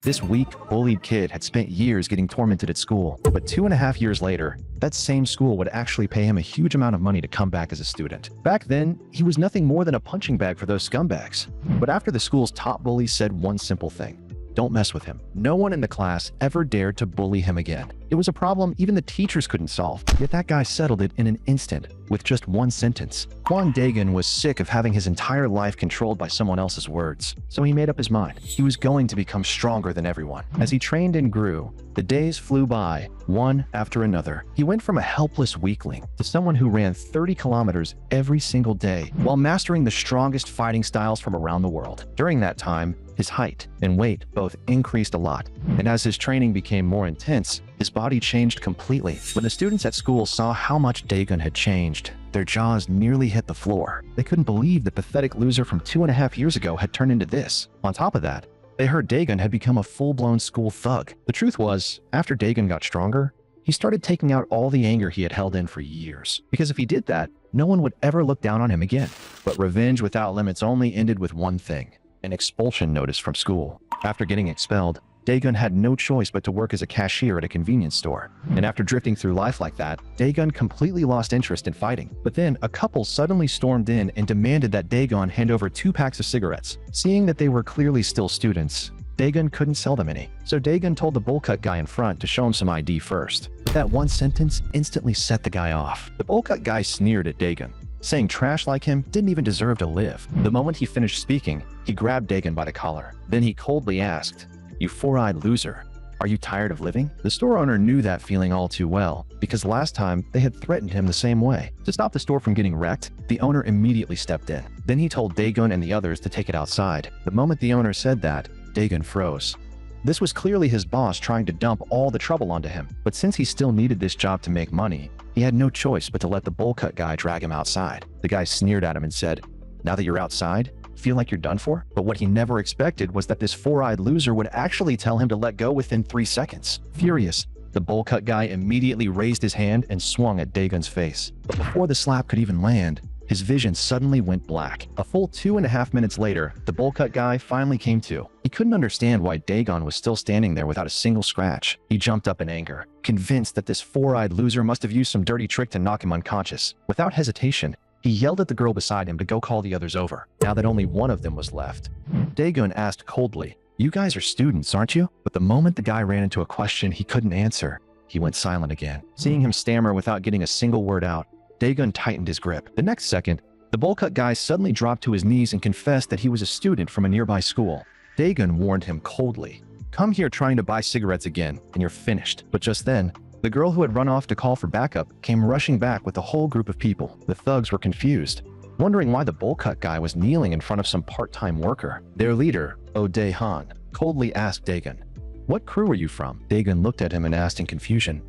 This weak, bullied kid had spent years getting tormented at school, but 2.5 years later, that same school would actually pay him a huge amount of money to come back as a student. Back then, he was nothing more than a punching bag for those scumbags. But after the school's top bully said one simple thing: don't mess with him. No one in the class ever dared to bully him again. It was a problem even the teachers couldn't solve, yet that guy settled it in an instant with just one sentence. Kwon Daegun was sick of having his entire life controlled by someone else's words, so he made up his mind. He was going to become stronger than everyone. As he trained and grew, the days flew by, one after another. He went from a helpless weakling to someone who ran 30 kilometers every single day while mastering the strongest fighting styles from around the world. During that time, his height and weight both increased a lot, and as his training became more intense, his body changed completely. When the students at school saw how much Daegun had changed, their jaws nearly hit the floor. They couldn't believe the pathetic loser from 2.5 years ago had turned into this. On top of that, they heard Daegun had become a full-blown school thug. The truth was, after Daegun got stronger, he started taking out all the anger he had held in for years. Because if he did that, no one would ever look down on him again. But revenge without limits only ended with one thing: an expulsion notice from school. After getting expelled, Daegun had no choice but to work as a cashier at a convenience store. And after drifting through life like that, Daegun completely lost interest in fighting. But then a couple suddenly stormed in and demanded that Daegun hand over 2 packs of cigarettes. Seeing that they were clearly still students, Daegun couldn't sell them any. So Daegun told the bowl cut guy in front to show him some ID first. That one sentence instantly set the guy off. The bowl cut guy sneered at Daegun, saying trash like him didn't even deserve to live. The moment he finished speaking, he grabbed Daegun by the collar. Then he coldly asked, "You four-eyed loser, are you tired of living?" The store owner knew that feeling all too well, because last time they had threatened him the same way. To stop the store from getting wrecked, the owner immediately stepped in. Then he told Daegun and the others to take it outside. The moment the owner said that, Daegun froze. This was clearly his boss trying to dump all the trouble onto him, but since he still needed this job to make money, he had no choice but to let the bowl cut guy drag him outside. The guy sneered at him and said, "Now that you're outside, feel like you're done for?" But what he never expected was that this four-eyed loser would actually tell him to let go within 3 seconds. Furious, the bowl cut guy immediately raised his hand and swung at Daegun's face. But before the slap could even land, his vision suddenly went black. A full 2.5 minutes later, the bowl cut guy finally came to. He couldn't understand why Daegun was still standing there without a single scratch. He jumped up in anger, convinced that this four-eyed loser must have used some dirty trick to knock him unconscious. Without hesitation, he yelled at the girl beside him to go call the others over, now that only one of them was left. Daegun asked coldly, "You guys are students, aren't you?" But the moment the guy ran into a question he couldn't answer, he went silent again. Seeing him stammer without getting a single word out, Daegun tightened his grip. The next second, the bowl cut guy suddenly dropped to his knees and confessed that he was a student from a nearby school. Daegun warned him coldly, "Come here trying to buy cigarettes again, and you're finished." But just then, the girl who had run off to call for backup came rushing back with a whole group of people. The thugs were confused, wondering why the bowl cut guy was kneeling in front of some part-time worker. Their leader, Oh Dae-han, coldly asked Daegun, "What crew are you from?" Daegun looked at him and asked in confusion,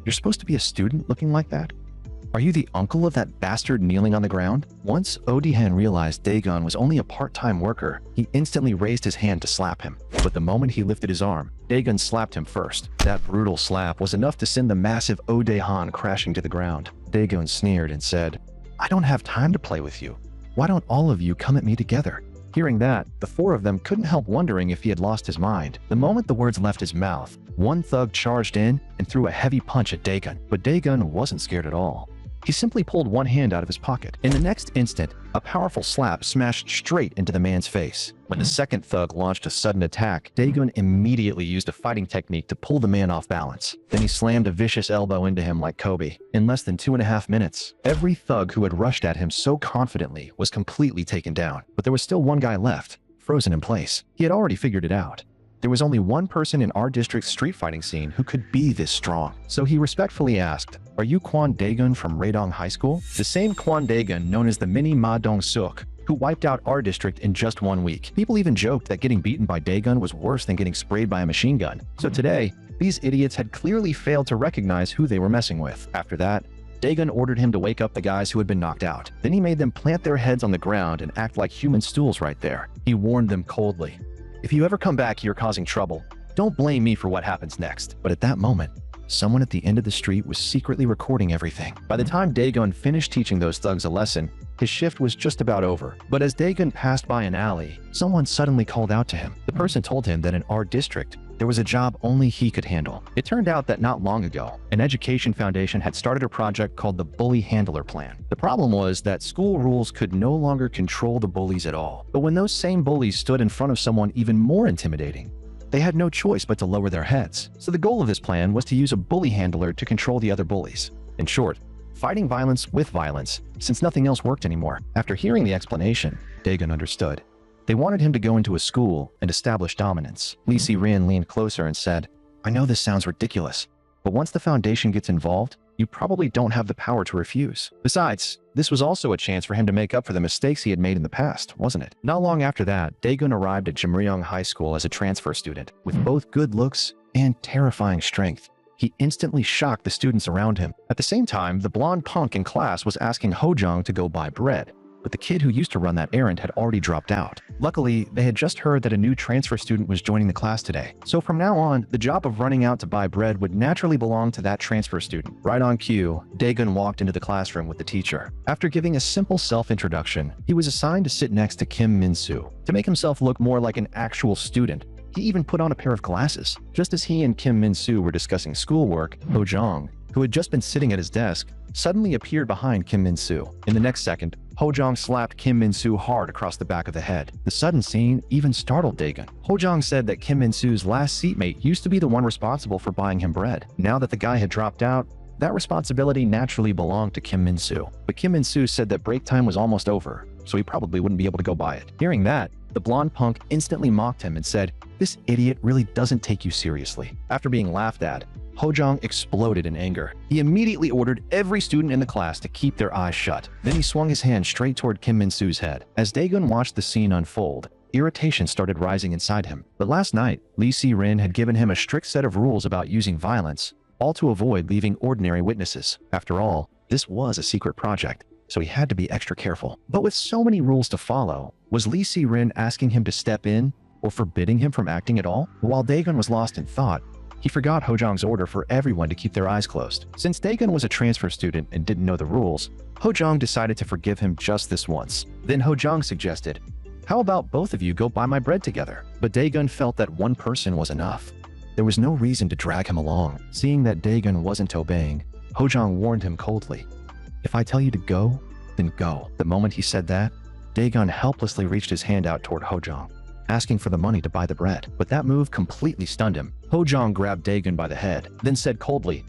"You're supposed to be a student looking like that? Are you the uncle of that bastard kneeling on the ground?" Once Oh Dae-han realized Daegun was only a part-time worker, he instantly raised his hand to slap him. But the moment he lifted his arm, Daegun slapped him first. That brutal slap was enough to send the massive Oh Dae-han crashing to the ground. Daegun sneered and said, "I don't have time to play with you. Why don't all of you come at me together?" Hearing that, the 4 of them couldn't help wondering if he had lost his mind. The moment the words left his mouth, one thug charged in and threw a heavy punch at Daegun. But Daegun wasn't scared at all. He simply pulled one hand out of his pocket. In the next instant, a powerful slap smashed straight into the man's face. When the second thug launched a sudden attack, Daegun immediately used a fighting technique to pull the man off balance. Then he slammed a vicious elbow into him like Kobe. In less than 2.5 minutes, every thug who had rushed at him so confidently was completely taken down. But there was still one guy left, frozen in place. He had already figured it out. There was only one person in our district's street fighting scene who could be this strong. So he respectfully asked, "Are you Kwon Daegun from Raedong High School?" The same Kwon Daegun known as the mini Ma Dong-suk, who wiped out our district in just 1 week. People even joked that getting beaten by Daegun was worse than getting sprayed by a machine gun. So today, these idiots had clearly failed to recognize who they were messing with. After that, Daegun ordered him to wake up the guys who had been knocked out. Then he made them plant their heads on the ground and act like human stools right there. He warned them coldly, "If you ever come back here causing trouble, don't blame me for what happens next." But at that moment, someone at the end of the street was secretly recording everything. By the time Daegun finished teaching those thugs a lesson, his shift was just about over. But as Daegun passed by an alley, someone suddenly called out to him. The person told him that in our district, there was a job only he could handle. It turned out that not long ago, an education foundation had started a project called the Bully Handler Plan. The problem was that school rules could no longer control the bullies at all. But when those same bullies stood in front of someone even more intimidating, they had no choice but to lower their heads. So the goal of this plan was to use a bully handler to control the other bullies. In short, fighting violence with violence, since nothing else worked anymore. After hearing the explanation, Daegun understood. They wanted him to go into a school and establish dominance. Lee Si-rin leaned closer and said, I know this sounds ridiculous, but once the foundation gets involved, you probably don't have the power to refuse. Besides, this was also a chance for him to make up for the mistakes he had made in the past, wasn't it? Not long after that, Daegun arrived at Jimryong High School as a transfer student, with both good looks and terrifying strength. He instantly shocked the students around him. At the same time, the blonde punk in class was asking Hojong to go buy bread, but the kid who used to run that errand had already dropped out. Luckily, they had just heard that a new transfer student was joining the class today. So from now on, the job of running out to buy bread would naturally belong to that transfer student. Right on cue, Daegun walked into the classroom with the teacher. After giving a simple self-introduction, he was assigned to sit next to Kim Min-soo. To make himself look more like an actual student, he even put on a pair of glasses. Just as he and Kim Min-soo were discussing schoolwork, Hojong, who had just been sitting at his desk, suddenly appeared behind Kim Min-soo. In the next second, Hojong slapped Kim Min-soo hard across the back of the head. The sudden scene even startled Daegun. Hojong said that Kim Min-soo's last seatmate used to be the one responsible for buying him bread. Now that the guy had dropped out, that responsibility naturally belonged to Kim Min-soo. But Kim Min-soo said that break time was almost over, so he probably wouldn't be able to go buy it. Hearing that, the blonde punk instantly mocked him and said, "This idiot really doesn't take you seriously." After being laughed at, Hojong exploded in anger. He immediately ordered every student in the class to keep their eyes shut. Then he swung his hand straight toward Kim Min-soo's head. As Daegun watched the scene unfold, irritation started rising inside him. But last night, Lee Si-rin had given him a strict set of rules about using violence, all to avoid leaving ordinary witnesses. After all, this was a secret project, so he had to be extra careful. But with so many rules to follow, was Lee Si-rin asking him to step in or forbidding him from acting at all? While Daegun was lost in thought, he forgot Hojong's order for everyone to keep their eyes closed. Since Daegun was a transfer student and didn't know the rules, Hojong decided to forgive him just this once. Then Hojong suggested, "How about both of you go buy my bread together?" But Daegun felt that one person was enough. There was no reason to drag him along. Seeing that Daegun wasn't obeying, Hojong warned him coldly, "If I tell you to go, then go." The moment he said that, Daegun helplessly reached his hand out toward Hojong, asking for the money to buy the bread. But that move completely stunned him. Hojong grabbed Daegun by the head, then said coldly,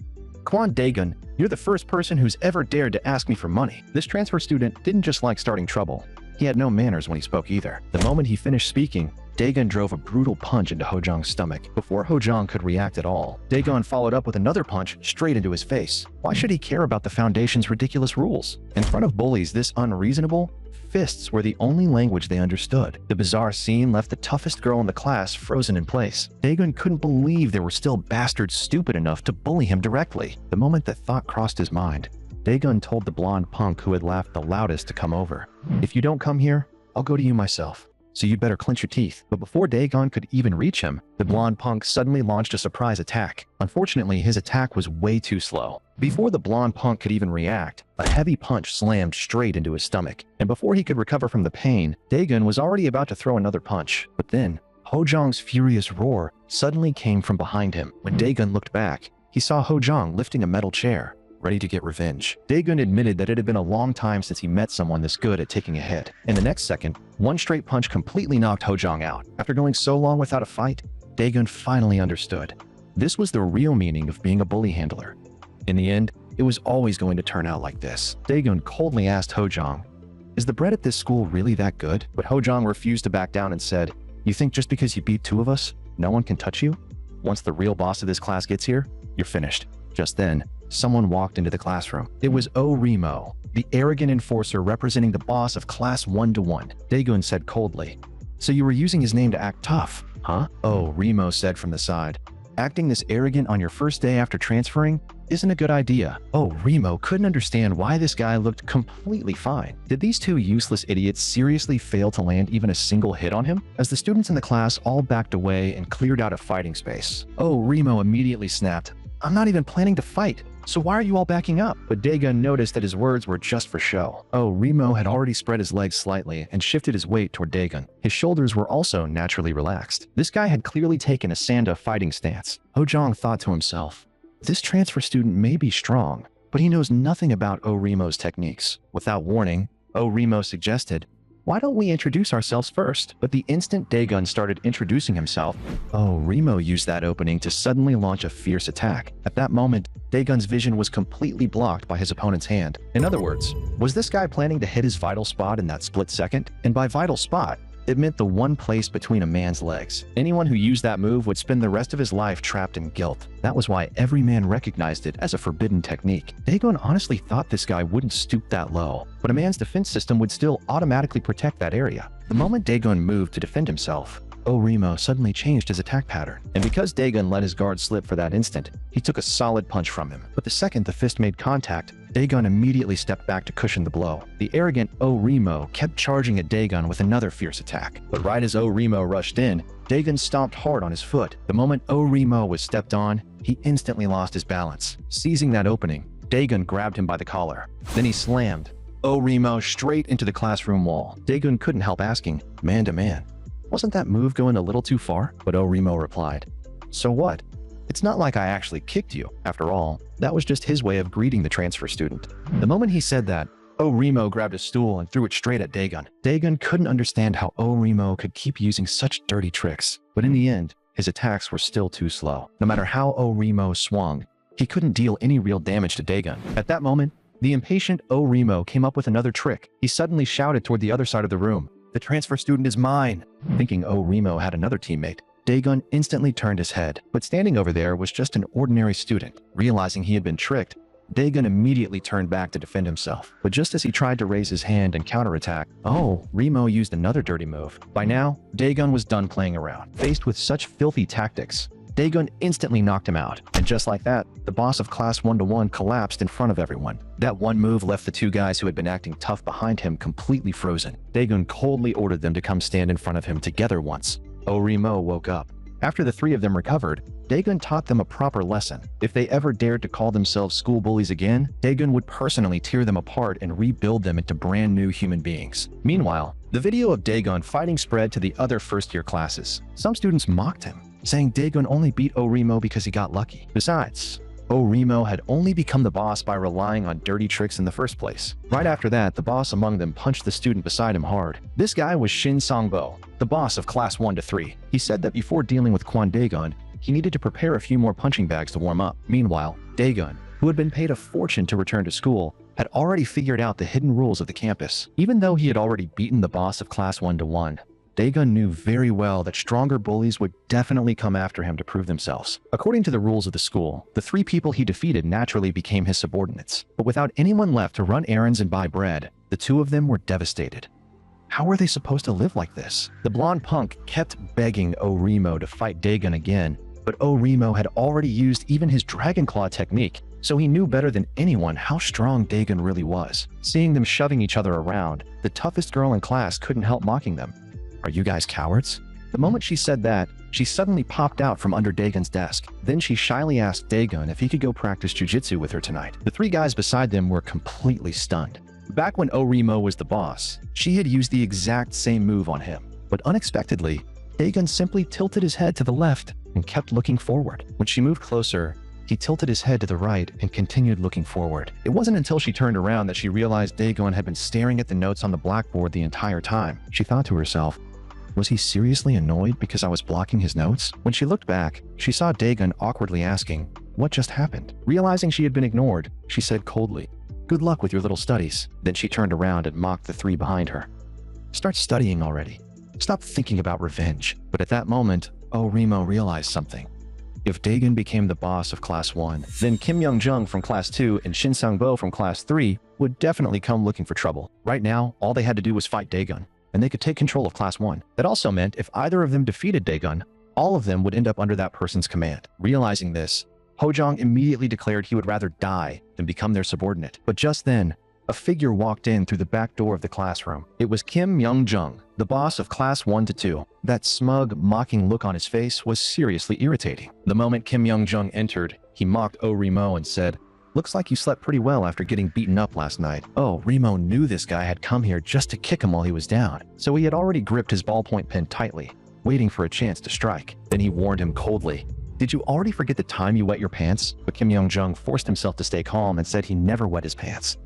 "Kwon Daegun, you're the first person who's ever dared to ask me for money." This transfer student didn't just like starting trouble. He had no manners when he spoke either. The moment he finished speaking, Daegun drove a brutal punch into Hojong's stomach. Before Hojong could react at all, Daegun followed up with another punch straight into his face. Why should he care about the Foundation's ridiculous rules? In front of bullies this unreasonable, fists were the only language they understood. The bizarre scene left the toughest girl in the class frozen in place. Daegun couldn't believe there were still bastards stupid enough to bully him directly. The moment that thought crossed his mind, Daegun told the blonde punk who had laughed the loudest to come over. "If you don't come here, I'll go to you myself. So you'd better clench your teeth." But before Daegun could even reach him, the blonde punk suddenly launched a surprise attack. Unfortunately, his attack was way too slow. Before the blonde punk could even react, a heavy punch slammed straight into his stomach. And before he could recover from the pain, Daegun was already about to throw another punch. But then, Hojong's furious roar suddenly came from behind him. When Daegun looked back, he saw Hojong lifting a metal chair, ready to get revenge. Daegun admitted that it had been a long time since he met someone this good at taking a hit. In the next second, one straight punch completely knocked Hojong out. After going so long without a fight, Daegun finally understood. This was the real meaning of being a bully handler. In the end, it was always going to turn out like this. Daegun coldly asked Hojong, "Is the bread at this school really that good?" But Hojong refused to back down and said, "You think just because you beat two of us, no one can touch you? Once the real boss of this class gets here, you're finished." Just then, someone walked into the classroom. It was Remo, the arrogant enforcer representing the boss of Class 1-1. Daegun said coldly, "So you were using his name to act tough, huh?" Remo said from the side, "Acting this arrogant on your first day after transferring isn't a good idea." Remo couldn't understand why this guy looked completely fine. Did these two useless idiots seriously fail to land even a single hit on him? As the students in the class all backed away and cleared out a fighting space, Remo immediately snapped, I'm not even planning to fight. So why are you all backing up? But Daegun noticed that his words were just for show. Oh, Remo had already spread his legs slightly and shifted his weight toward Daegun. His shoulders were also naturally relaxed. This guy had clearly taken a Sanda fighting stance. Hojong thought to himself, this transfer student may be strong, but he knows nothing about Remo's techniques. Without warning, Remo suggested, why don't we introduce ourselves first? But the instant Daegun started introducing himself, Remo used that opening to suddenly launch a fierce attack. At that moment, Daegun's vision was completely blocked by his opponent's hand. In other words, was this guy planning to hit his vital spot in that split second? And by vital spot, it meant the one place between a man's legs. Anyone who used that move would spend the rest of his life trapped in guilt. That was why every man recognized it as a forbidden technique. Daegun honestly thought this guy wouldn't stoop that low, but a man's defense system would still automatically protect that area. The moment Daegun moved to defend himself, Remo suddenly changed his attack pattern. And because Daegun let his guard slip for that instant, he took a solid punch from him. But the second the fist made contact, Daegun immediately stepped back to cushion the blow. The arrogant Remo kept charging at Daegun with another fierce attack. But right as Remo rushed in, Daegun stomped hard on his foot. The moment Remo was stepped on, he instantly lost his balance. Seizing that opening, Daegun grabbed him by the collar. Then he slammed Remo straight into the classroom wall. Daegun couldn't help asking, man to man, wasn't that move going a little too far? But Remo replied, so what? It's not like I actually kicked you. After all, that was just his way of greeting the transfer student. The moment he said that, Remo grabbed a stool and threw it straight at Daegun. Daegun couldn't understand how Remo could keep using such dirty tricks. But in the end, his attacks were still too slow. No matter how Remo swung, he couldn't deal any real damage to Daegun. At that moment, the impatient Remo came up with another trick. He suddenly shouted toward the other side of the room, the transfer student is mine. Thinking Remo had another teammate, Daegun instantly turned his head, but standing over there was just an ordinary student. Realizing he had been tricked, Daegun immediately turned back to defend himself. But just as he tried to raise his hand and counterattack, Remo used another dirty move. By now, Daegun was done playing around. Faced with such filthy tactics, Daegun instantly knocked him out. And just like that, the boss of Class 1-1 collapsed in front of everyone. That one move left the two guys who had been acting tough behind him completely frozen. Daegun coldly ordered them to come stand in front of him together once. Remo woke up. After the three of them recovered, Daegun taught them a proper lesson. If they ever dared to call themselves school bullies again, Daegun would personally tear them apart and rebuild them into brand new human beings. Meanwhile, the video of Daegun fighting spread to the other first-year classes. Some students mocked him, saying Daegun only beat Remo because he got lucky. Besides, Remo had only become the boss by relying on dirty tricks in the first place. Right after that, the boss among them punched the student beside him hard. This guy was Shin Sangbo, the boss of Class 1-3. He said that before dealing with Kwon Daegun, he needed to prepare a few more punching bags to warm up. Meanwhile, Daegun, who had been paid a fortune to return to school, had already figured out the hidden rules of the campus. Even though he had already beaten the boss of Class 1-1, Daegun knew very well that stronger bullies would definitely come after him to prove themselves. According to the rules of the school, the three people he defeated naturally became his subordinates. But without anyone left to run errands and buy bread, the two of them were devastated. How were they supposed to live like this? The blonde punk kept begging Remo to fight Daegun again, but Remo had already used even his Dragon Claw technique, so he knew better than anyone how strong Daegun really was. Seeing them shoving each other around, the toughest girl in class couldn't help mocking them. Are you guys cowards? The moment she said that, she suddenly popped out from under Daegun's desk. Then she shyly asked Daegun if he could go practice jujitsu with her tonight. The three guys beside them were completely stunned. Back when Remo was the boss, she had used the exact same move on him. But unexpectedly, Daegun simply tilted his head to the left and kept looking forward. When she moved closer, he tilted his head to the right and continued looking forward. It wasn't until she turned around that she realized Daegun had been staring at the notes on the blackboard the entire time. She thought to herself, was he seriously annoyed because I was blocking his notes? When she looked back, she saw Daegun awkwardly asking, what just happened? Realizing she had been ignored, she said coldly, good luck with your little studies. Then she turned around and mocked the three behind her. Start studying already. Stop thinking about revenge. But at that moment, Remo realized something. If Daegun became the boss of Class 1, then Kim Young-jung from Class 2 and Shin Sang-bo from Class 3 would definitely come looking for trouble. Right now, all they had to do was fight Daegun, and they could take control of Class 1. That also meant if either of them defeated Daegun, all of them would end up under that person's command. Realizing this, Hojong immediately declared he would rather die than become their subordinate. But just then, a figure walked in through the back door of the classroom. It was Kim Young-jung, the boss of Class 1-2. That smug, mocking look on his face was seriously irritating. The moment Kim Young-jung entered, He mocked Remo and said, "Looks like you slept pretty well after getting beaten up last night." Remo knew this guy had come here just to kick him while he was down, so he had already gripped his ballpoint pen tightly, waiting for a chance to strike. Then he warned him coldly, "Did you already forget the time you wet your pants?" But Kim Young-jung forced himself to stay calm and said he never wet his pants.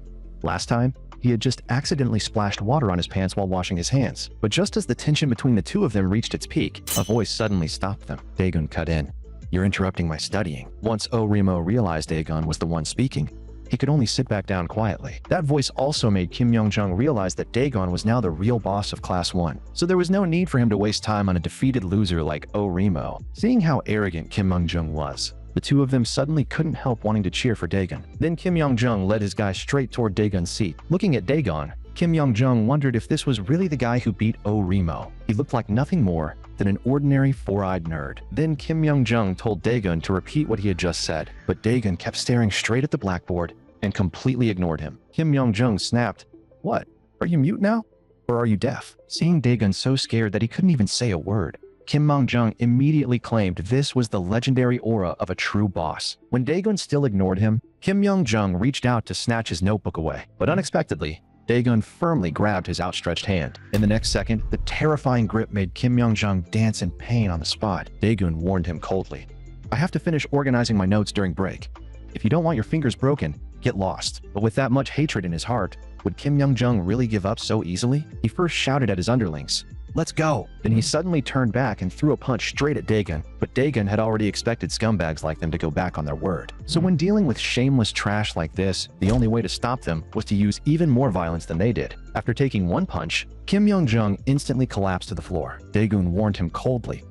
Last time, he had just accidentally splashed water on his pants while washing his hands. But just as the tension between the two of them reached its peak, a voice suddenly stopped them. Daegun cut in. "You're interrupting my studying." Once Remo realized Daegun was the one speaking, he could only sit back down quietly. That voice also made Kim Young-jung realize that Daegun was now the real boss of Class 1, so there was no need for him to waste time on a defeated loser like Remo. Seeing how arrogant Kim Young-jung was, the two of them suddenly couldn't help wanting to cheer for Daegun. Then Kim Young-jung led his guy straight toward Daegun's seat. Looking at Daegun, Kim Young-jung wondered if this was really the guy who beat Remo. He looked like nothing more than an ordinary four-eyed nerd. Then Kim Young-jung told Daegun to repeat what he had just said, but Daegun kept staring straight at the blackboard and completely ignored him. Kim Young-jung snapped, "What? Are you mute now? Or are you deaf?" Seeing Daegun so scared that he couldn't even say a word, Kim Young-jung immediately claimed this was the legendary aura of a true boss. When Daegun still ignored him, Kim Young-jung reached out to snatch his notebook away. But unexpectedly, Daegun firmly grabbed his outstretched hand. In the next second, the terrifying grip made Kim Young-jung dance in pain on the spot. Daegun warned him coldly, "I have to finish organizing my notes during break. If you don't want your fingers broken, get lost." But with that much hatred in his heart, would Kim Young-jung really give up so easily? He first shouted at his underlings, "Let's go!" Then he suddenly turned back and threw a punch straight at Daegun, but Daegun had already expected scumbags like them to go back on their word. So when dealing with shameless trash like this, the only way to stop them was to use even more violence than they did. After taking one punch, Kim Young-jung instantly collapsed to the floor. Daegun warned him coldly,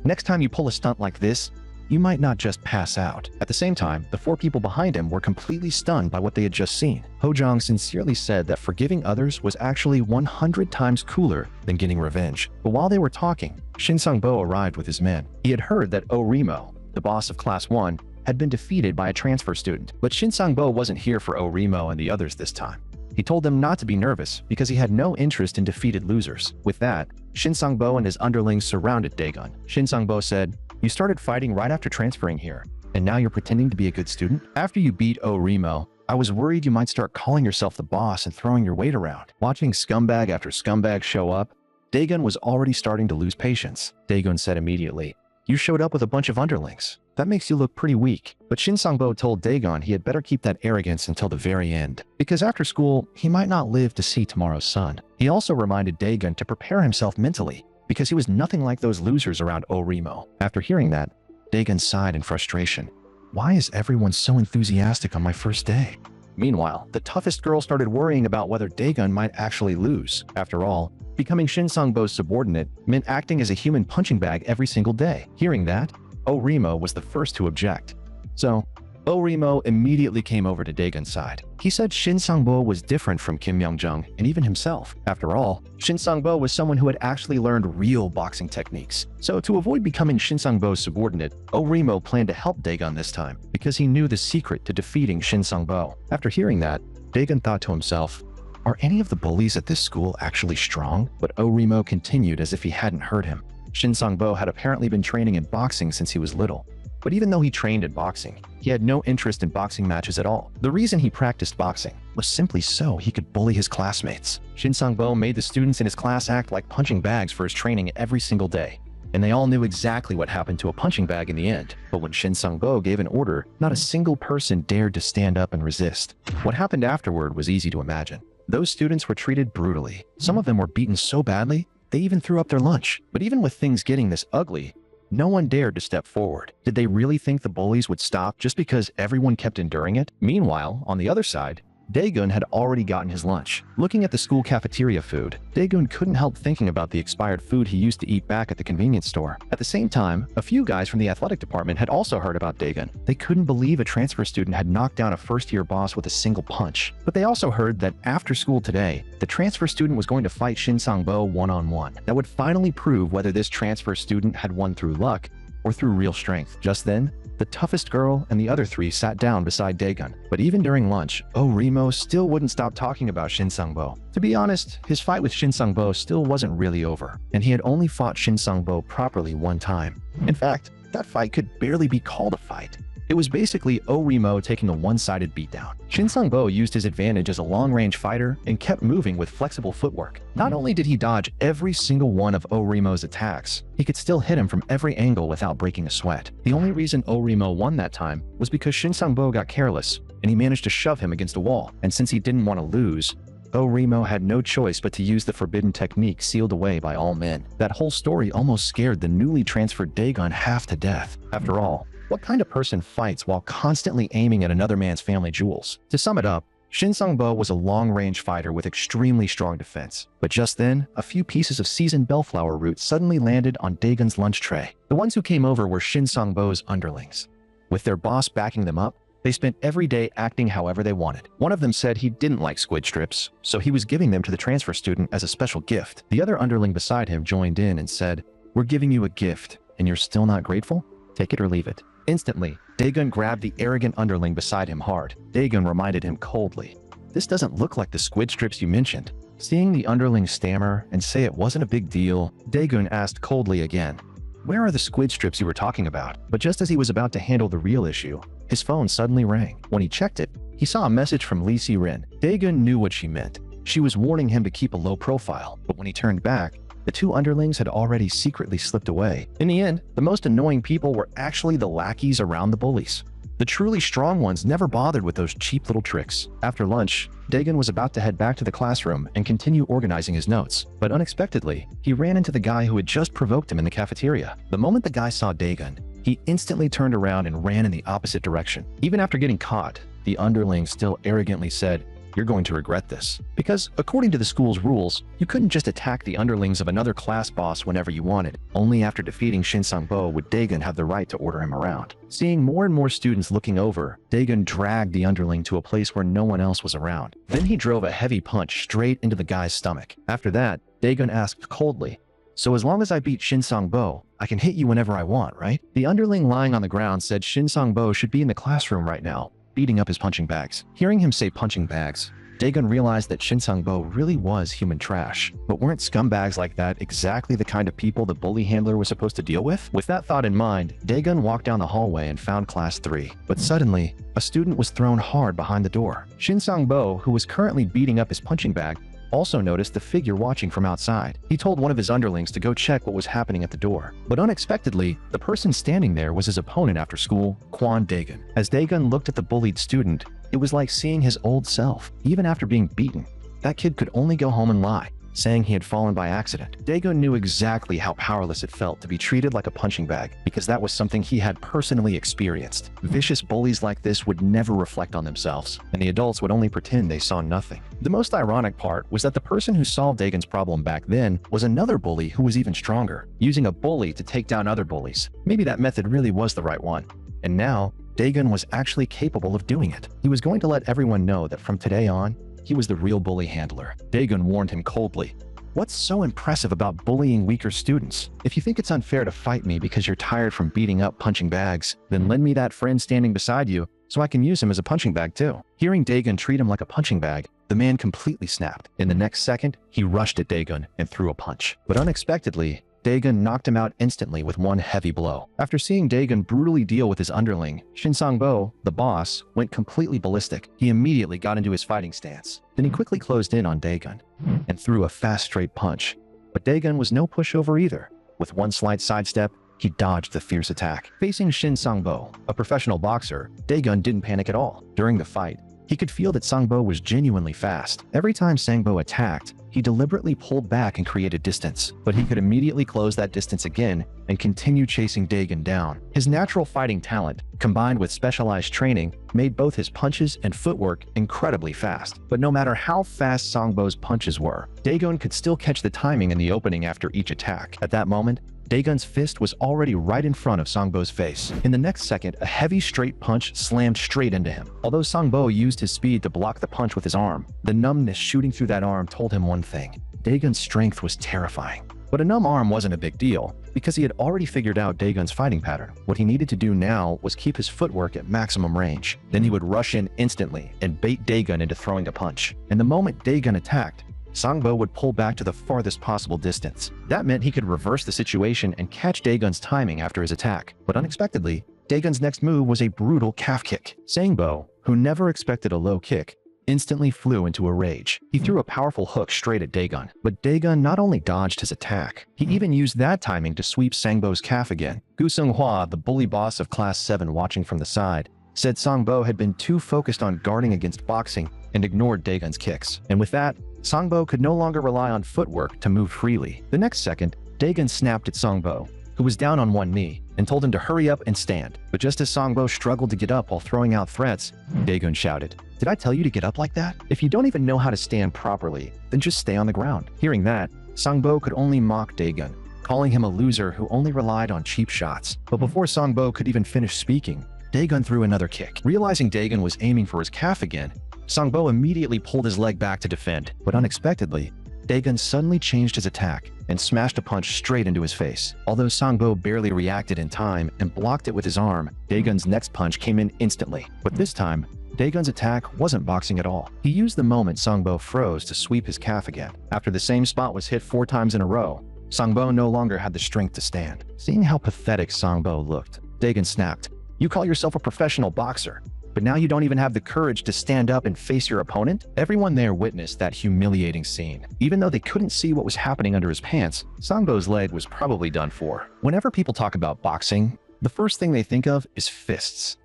"Next time you pull a stunt like this, you might not just pass out." At the same time, the four people behind him were completely stunned by what they had just seen. Hojong sincerely said that forgiving others was actually 100 times cooler than getting revenge. But while they were talking, Shin Sang-bo arrived with his men. He had heard that Remo, the boss of Class 1, had been defeated by a transfer student. But Shin Sang-bo wasn't here for Remo and the others this time. He told them not to be nervous because he had no interest in defeated losers. With that, Shin Sang-bo and his underlings surrounded Daegun. Shin Sang-bo said, "You started fighting right after transferring here, and now you're pretending to be a good student? After you beat Remo, I was worried you might start calling yourself the boss and throwing your weight around." Watching scumbag after scumbag show up, Daegun was already starting to lose patience. Daegun said immediately, "You showed up with a bunch of underlings. That makes you look pretty weak." But Shin Sang-bo told Daegun he had better keep that arrogance until the very end, because after school, he might not live to see tomorrow's sun. He also reminded Daegun to prepare himself mentally, because he was nothing like those losers around Remo. After hearing that, Daegun sighed in frustration. "Why is everyone so enthusiastic on my first day?" Meanwhile, the toughest girl started worrying about whether Daegun might actually lose. After all, becoming Shin Sang-bo's subordinate meant acting as a human punching bag every single day. Hearing that, Remo was the first to object. So, Remo immediately came over to Daegun's side. He said Shin Sang-bo was different from Kim Young-jung and even himself. After all, Shin Sang-bo was someone who had actually learned real boxing techniques. So to avoid becoming Shin Sang-bo's subordinate, Remo planned to help Daegun this time because he knew the secret to defeating Shin Sang-bo. After hearing that, Daegun thought to himself, "Are any of the bullies at this school actually strong?" But Remo continued as if he hadn't heard him. Shin Sang-bo had apparently been training in boxing since he was little. But even though he trained in boxing, he had no interest in boxing matches at all. The reason he practiced boxing was simply so he could bully his classmates. Shin Sang-bo made the students in his class act like punching bags for his training every single day. And they all knew exactly what happened to a punching bag in the end. But when Shin Sang-bo gave an order, not a single person dared to stand up and resist. What happened afterward was easy to imagine. Those students were treated brutally. Some of them were beaten so badly, they even threw up their lunch. But even with things getting this ugly, no one dared to step forward. Did they really think the bullies would stop just because everyone kept enduring it? Meanwhile, on the other side, Daegun had already gotten his lunch. Looking at the school cafeteria food, Daegun couldn't help thinking about the expired food he used to eat back at the convenience store. At the same time, a few guys from the athletic department had also heard about Daegun. They couldn't believe a transfer student had knocked down a first-year boss with a single punch. But they also heard that after school today, the transfer student was going to fight Shin Sang-bo one-on-one. That would finally prove whether this transfer student had won through luck or through real strength. Just then, the toughest girl and the other three sat down beside Daegun. But even during lunch, Remo still wouldn't stop talking about Shin Sang-bo. To be honest, his fight with Shin Sang-bo still wasn't really over, and he had only fought Shin Sang-bo properly one time. In fact, that fight could barely be called a fight. It was basically Orimo taking a one-sided beatdown. Shin Sang-bo used his advantage as a long-range fighter and kept moving with flexible footwork. Not only did he dodge every single one of Orimo's attacks, he could still hit him from every angle without breaking a sweat. The only reason Orimo won that time was because Shin Sang-bo got careless and he managed to shove him against a wall. And since he didn't want to lose, Orimo had no choice but to use the forbidden technique sealed away by all men. That whole story almost scared the newly transferred Daegun half to death. After all, what kind of person fights while constantly aiming at another man's family jewels? To sum it up, Shin Sang-bo was a long-range fighter with extremely strong defense. But just then, a few pieces of seasoned bellflower root suddenly landed on Daegun's lunch tray. The ones who came over were Shin Sang-bo's underlings. With their boss backing them up, they spent every day acting however they wanted. One of them said he didn't like squid strips, so he was giving them to the transfer student as a special gift. The other underling beside him joined in and said, "We're giving you a gift, and you're still not grateful? Take it or leave it." Instantly, Daegun grabbed the arrogant underling beside him hard. Daegun reminded him coldly, "This doesn't look like the squid strips you mentioned." Seeing the underling stammer and say it wasn't a big deal, Daegun asked coldly again, "Where are the squid strips you were talking about?" But just as he was about to handle the real issue, his phone suddenly rang. When he checked it, he saw a message from Lee Si-rin. Daegun knew what she meant. She was warning him to keep a low profile, but when he turned back, the two underlings had already secretly slipped away. In the end, the most annoying people were actually the lackeys around the bullies. The truly strong ones never bothered with those cheap little tricks. After lunch, Daegun was about to head back to the classroom and continue organizing his notes. But unexpectedly, he ran into the guy who had just provoked him in the cafeteria. The moment the guy saw Daegun, he instantly turned around and ran in the opposite direction. Even after getting caught, the underling still arrogantly said, "You're going to regret this." Because according to the school's rules, you couldn't just attack the underlings of another class boss whenever you wanted. Only after defeating Shin Sang-bo would Daegun have the right to order him around. Seeing more and more students looking over, Daegun dragged the underling to a place where no one else was around. Then he drove a heavy punch straight into the guy's stomach. After that, Daegun asked coldly, "So as long as I beat Shin Sang-bo, I can hit you whenever I want, right?" The underling lying on the ground said Shin Sang-bo should be in the classroom right now, beating up his punching bags. Hearing him say punching bags, Daegun realized that Shin Sang-bo really was human trash. But weren't scumbags like that exactly the kind of people the bully handler was supposed to deal with? With that thought in mind, Daegun walked down the hallway and found class 3. But suddenly, a student was thrown hard behind the door. Shin Sang-bo, who was currently beating up his punching bag, also noticed the figure watching from outside. He told one of his underlings to go check what was happening at the door. But unexpectedly, the person standing there was his opponent after school, Kwon Daegun. As Daegun looked at the bullied student, it was like seeing his old self. Even after being beaten, that kid could only go home and lie, saying he had fallen by accident. Daegun knew exactly how powerless it felt to be treated like a punching bag, because that was something he had personally experienced. Vicious bullies like this would never reflect on themselves, and the adults would only pretend they saw nothing. The most ironic part was that the person who solved Daegun's problem back then was another bully who was even stronger, using a bully to take down other bullies. Maybe that method really was the right one. And now, Daegun was actually capable of doing it. He was going to let everyone know that from today on, he was the real bully handler. Daegun warned him coldly, "What's so impressive about bullying weaker students? If you think it's unfair to fight me because you're tired from beating up punching bags, then lend me that friend standing beside you so I can use him as a punching bag too." Hearing Daegun treat him like a punching bag, the man completely snapped. In the next second, he rushed at Daegun and threw a punch. But unexpectedly, Daegun knocked him out instantly with one heavy blow. After seeing Daegun brutally deal with his underling, Shin Sang-bo, the boss, went completely ballistic. He immediately got into his fighting stance. Then he quickly closed in on Daegun and threw a fast straight punch. But Daegun was no pushover either. With one slight sidestep, he dodged the fierce attack. Facing Shin Sang-bo, a professional boxer, Daegun didn't panic at all. During the fight, he could feel that Sang-bo was genuinely fast. Every time Sang-bo attacked, he deliberately pulled back and created distance, but he could immediately close that distance again and continue chasing Daegun down. His natural fighting talent, combined with specialized training, made both his punches and footwork incredibly fast. But no matter how fast Sang-bo's punches were, Daegun could still catch the timing in the opening after each attack. At that moment, Daegun's fist was already right in front of Sang-bo's face. In the next second, a heavy straight punch slammed straight into him. Although Sang-bo used his speed to block the punch with his arm, the numbness shooting through that arm told him one thing: Daegun's strength was terrifying. But a numb arm wasn't a big deal, because he had already figured out Daegun's fighting pattern. What he needed to do now was keep his footwork at maximum range. Then he would rush in instantly and bait Daegun into throwing a punch. And the moment Daegun attacked, Sang-bo would pull back to the farthest possible distance. That meant he could reverse the situation and catch Daegun's timing after his attack. But unexpectedly, Dagon's next move was a brutal calf kick. Sangbo, who never expected a low kick, instantly flew into a rage. He threw a powerful hook straight at Dagon, but Dagon not only dodged his attack, he even used that timing to sweep Sangbo's calf again. Gu Seunghua, the bully boss of Class 7 watching from the side, said Sangbo had been too focused on guarding against boxing and ignored Dagon's kicks. And with that, Sangbo could no longer rely on footwork to move freely. The next second, Dagon snapped at Sangbo, who was down on one knee, and told him to hurry up and stand. But just as Sangbo struggled to get up while throwing out threats, Dagon shouted, "Did I tell you to get up like that? If you don't even know how to stand properly, then just stay on the ground." Hearing that, Sangbo could only mock Dagon, calling him a loser who only relied on cheap shots. But before Sangbo could even finish speaking, Dagon threw another kick. Realizing Dagon was aiming for his calf again, Sangbo immediately pulled his leg back to defend. But unexpectedly, Dagon suddenly changed his attack and smashed a punch straight into his face. Although Sangbo barely reacted in time and blocked it with his arm, Dagon's next punch came in instantly. But this time, Dagon's attack wasn't boxing at all. He used the moment Sangbo froze to sweep his calf again. After the same spot was hit 4 times in a row, Sangbo no longer had the strength to stand. Seeing how pathetic Sangbo looked, Dagon snapped, "You call yourself a professional boxer, but now you don't even have the courage to stand up and face your opponent?" Everyone there witnessed that humiliating scene. Even though they couldn't see what was happening under his pants, Sangbo's leg was probably done for. Whenever people talk about boxing, the first thing they think of is fists.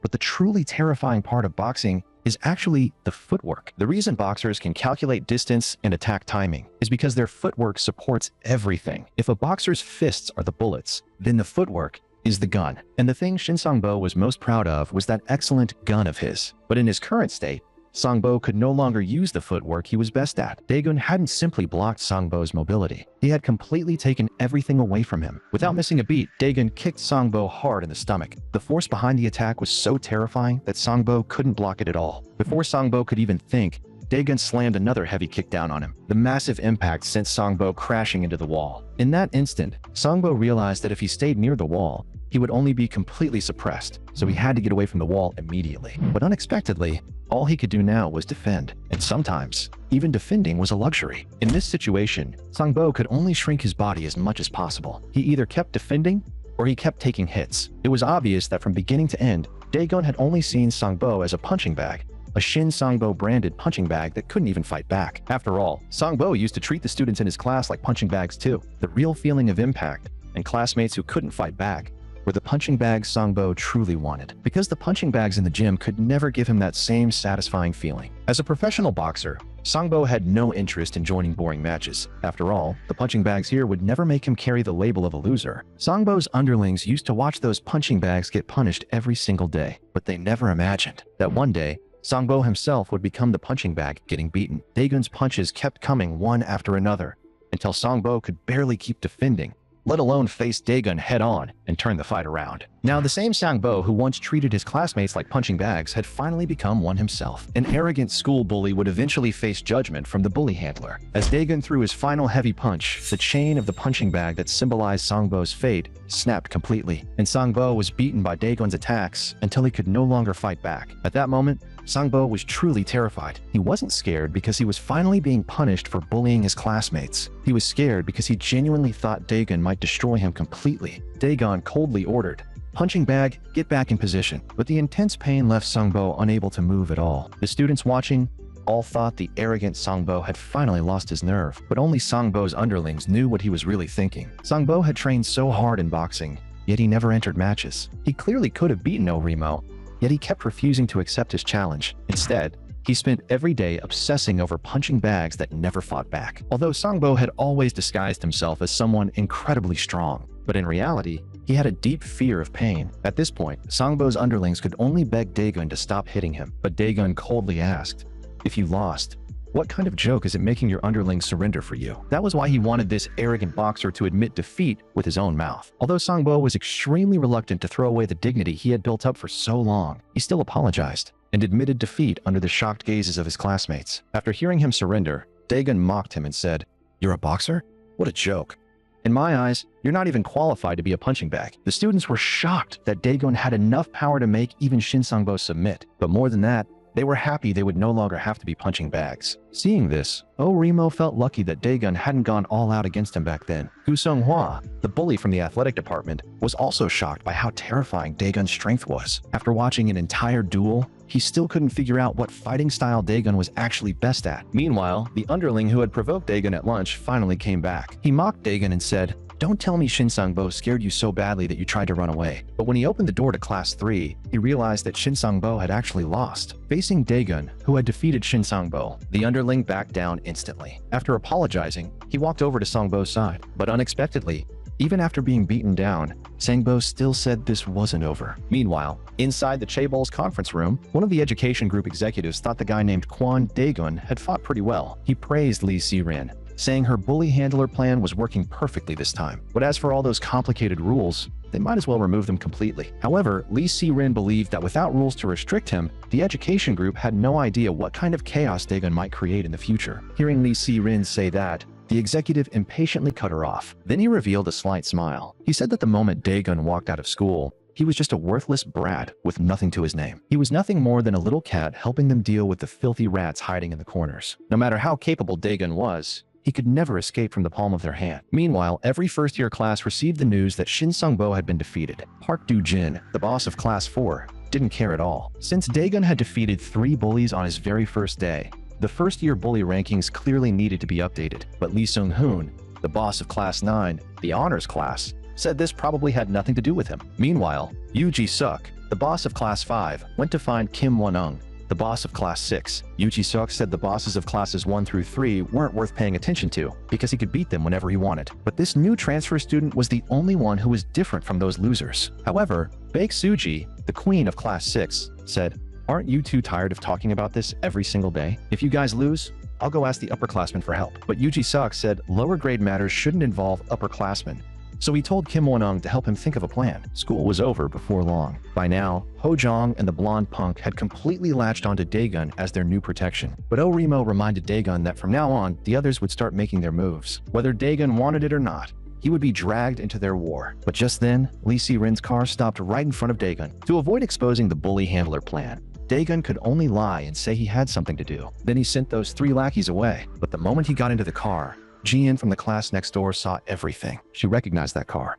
But the truly terrifying part of boxing is actually the footwork. The reason boxers can calculate distance and attack timing is because their footwork supports everything. If a boxer's fists are the bullets, then the footwork is the gun. And the thing Shin Sangbo was most proud of was that excellent gun of his. But in his current state, Sangbo could no longer use the footwork he was best at. Dagon hadn't simply blocked Sangbo's mobility. He had completely taken everything away from him. Without missing a beat, Dagon kicked Sangbo hard in the stomach. The force behind the attack was so terrifying that Sangbo couldn't block it at all. Before Sangbo could even think, Dagon slammed another heavy kick down on him. The massive impact sent Sangbo crashing into the wall. In that instant, Sangbo realized that if he stayed near the wall, he would only be completely suppressed, so he had to get away from the wall immediately. But unexpectedly, all he could do now was defend, and sometimes, even defending was a luxury. In this situation, Sangbo could only shrink his body as much as possible. He either kept defending, or he kept taking hits. It was obvious that from beginning to end, Dagon had only seen Sangbo as a punching bag, a Shin Sangbo branded punching bag that couldn't even fight back. After all, Sangbo used to treat the students in his class like punching bags too. The real feeling of impact, and classmates who couldn't fight back, were the punching bags Sangbo truly wanted, because the punching bags in the gym could never give him that same satisfying feeling. As a professional boxer, Sangbo had no interest in joining boring matches. After all, the punching bags here would never make him carry the label of a loser. Sangbo's underlings used to watch those punching bags get punished every single day, but they never imagined that one day, Sangbo himself would become the punching bag getting beaten. Dagon's punches kept coming one after another, until Sangbo could barely keep defending, let alone face Dagon head-on and turn the fight around. Now, the same Sangbo who once treated his classmates like punching bags had finally become one himself. An arrogant school bully would eventually face judgment from the bully handler. As Dagon threw his final heavy punch, the chain of the punching bag that symbolized Sangbo's fate snapped completely, and Sangbo was beaten by Dagon's attacks until he could no longer fight back. At that moment, Sangbo was truly terrified. He wasn't scared because he was finally being punished for bullying his classmates. He was scared because he genuinely thought Dagon might destroy him completely. Dagon coldly ordered, "Punching bag, get back in position." But the intense pain left Sangbo unable to move at all. The students watching all thought the arrogant Sangbo had finally lost his nerve, but only Sangbo's underlings knew what he was really thinking. Sangbo had trained so hard in boxing, yet he never entered matches. He clearly could have beaten Orimo, yet he kept refusing to accept his challenge. Instead, he spent every day obsessing over punching bags that never fought back. Although Sangbo had always disguised himself as someone incredibly strong, but in reality, he had a deep fear of pain. At this point, Sangbo's underlings could only beg Dagon to stop hitting him, but Dagon coldly asked, "If you lost, what kind of joke is it making your underlings surrender for you?" That was why he wanted this arrogant boxer to admit defeat with his own mouth. Although Sangbo was extremely reluctant to throw away the dignity he had built up for so long, he still apologized and admitted defeat under the shocked gazes of his classmates. After hearing him surrender, Dagon mocked him and said, "You're a boxer? What a joke. In my eyes, you're not even qualified to be a punching bag." The students were shocked that Dagon had enough power to make even Shin Sangbo submit. But more than that, They were happy they would no longer have to be punching bags. Seeing this, Rimo felt lucky that Daegun hadn't gone all out against him back then. Gu Sung-hwa, the bully from the athletic department, was also shocked by how terrifying Daegun's strength was. After watching an entire duel, he still couldn't figure out what fighting style Daegun was actually best at. Meanwhile, the underling who had provoked Daegun at lunch finally came back. He mocked Daegun and said, "Don't tell me Shin Sang-bo scared you so badly that you tried to run away." But when he opened the door to Class 3, he realized that Shin Sang-bo had actually lost. Facing Daegun, who had defeated Shin Sang-bo, the underling backed down instantly. After apologizing, he walked over to Sang-bo's side. But unexpectedly, even after being beaten down, Sang-bo still said this wasn't over. Meanwhile, inside the Chaebol's conference room, one of the education group executives thought the guy named Kwon Daegun had fought pretty well. He praised Lee Si-rin, saying her bully handler plan was working perfectly this time. But as for all those complicated rules, they might as well remove them completely. However, Lee Si-rin believed that without rules to restrict him, the education group had no idea what kind of chaos Daegun might create in the future. Hearing Lee Si-rin say that, the executive impatiently cut her off. Then he revealed a slight smile. He said that the moment Daegun walked out of school, he was just a worthless brat with nothing to his name. He was nothing more than a little cat helping them deal with the filthy rats hiding in the corners. No matter how capable Daegun was, he could never escape from the palm of their hand. Meanwhile, every first-year class received the news that Shin Sang-bo had been defeated. Park Do-jin, the boss of Class 4, didn't care at all. Since Daegun had defeated 3 bullies on his very first day, the first-year bully rankings clearly needed to be updated. But Lee Sung-hoon, the boss of Class 9, the honors class, said this probably had nothing to do with him. Meanwhile, Yoo Ji-suk, the boss of Class 5, went to find Kim Won-ung, the boss of Class 6. Yoo Ji-suk said the bosses of Classes 1 through 3 weren't worth paying attention to because he could beat them whenever he wanted. But this new transfer student was the only one who was different from those losers. However, Baek Suji, the queen of Class 6, said, "Aren't you too tired of talking about this every single day? If you guys lose, I'll go ask the upperclassmen for help." But Yoo Ji-suk said lower grade matters shouldn't involve upperclassmen. So he told Kim Won-ung to help him think of a plan. School was over before long. By now, Ho Jong and the blonde punk had completely latched onto Daegun as their new protection. But Rimo reminded Daegun that from now on, the others would start making their moves. Whether Daegun wanted it or not, he would be dragged into their war. But just then, Lee Si-rin's car stopped right in front of Daegun. To avoid exposing the bully handler plan, Daegun could only lie and say he had something to do. Then he sent those 3 lackeys away. But the moment he got into the car, Jian from the class next door saw everything. She recognized that car.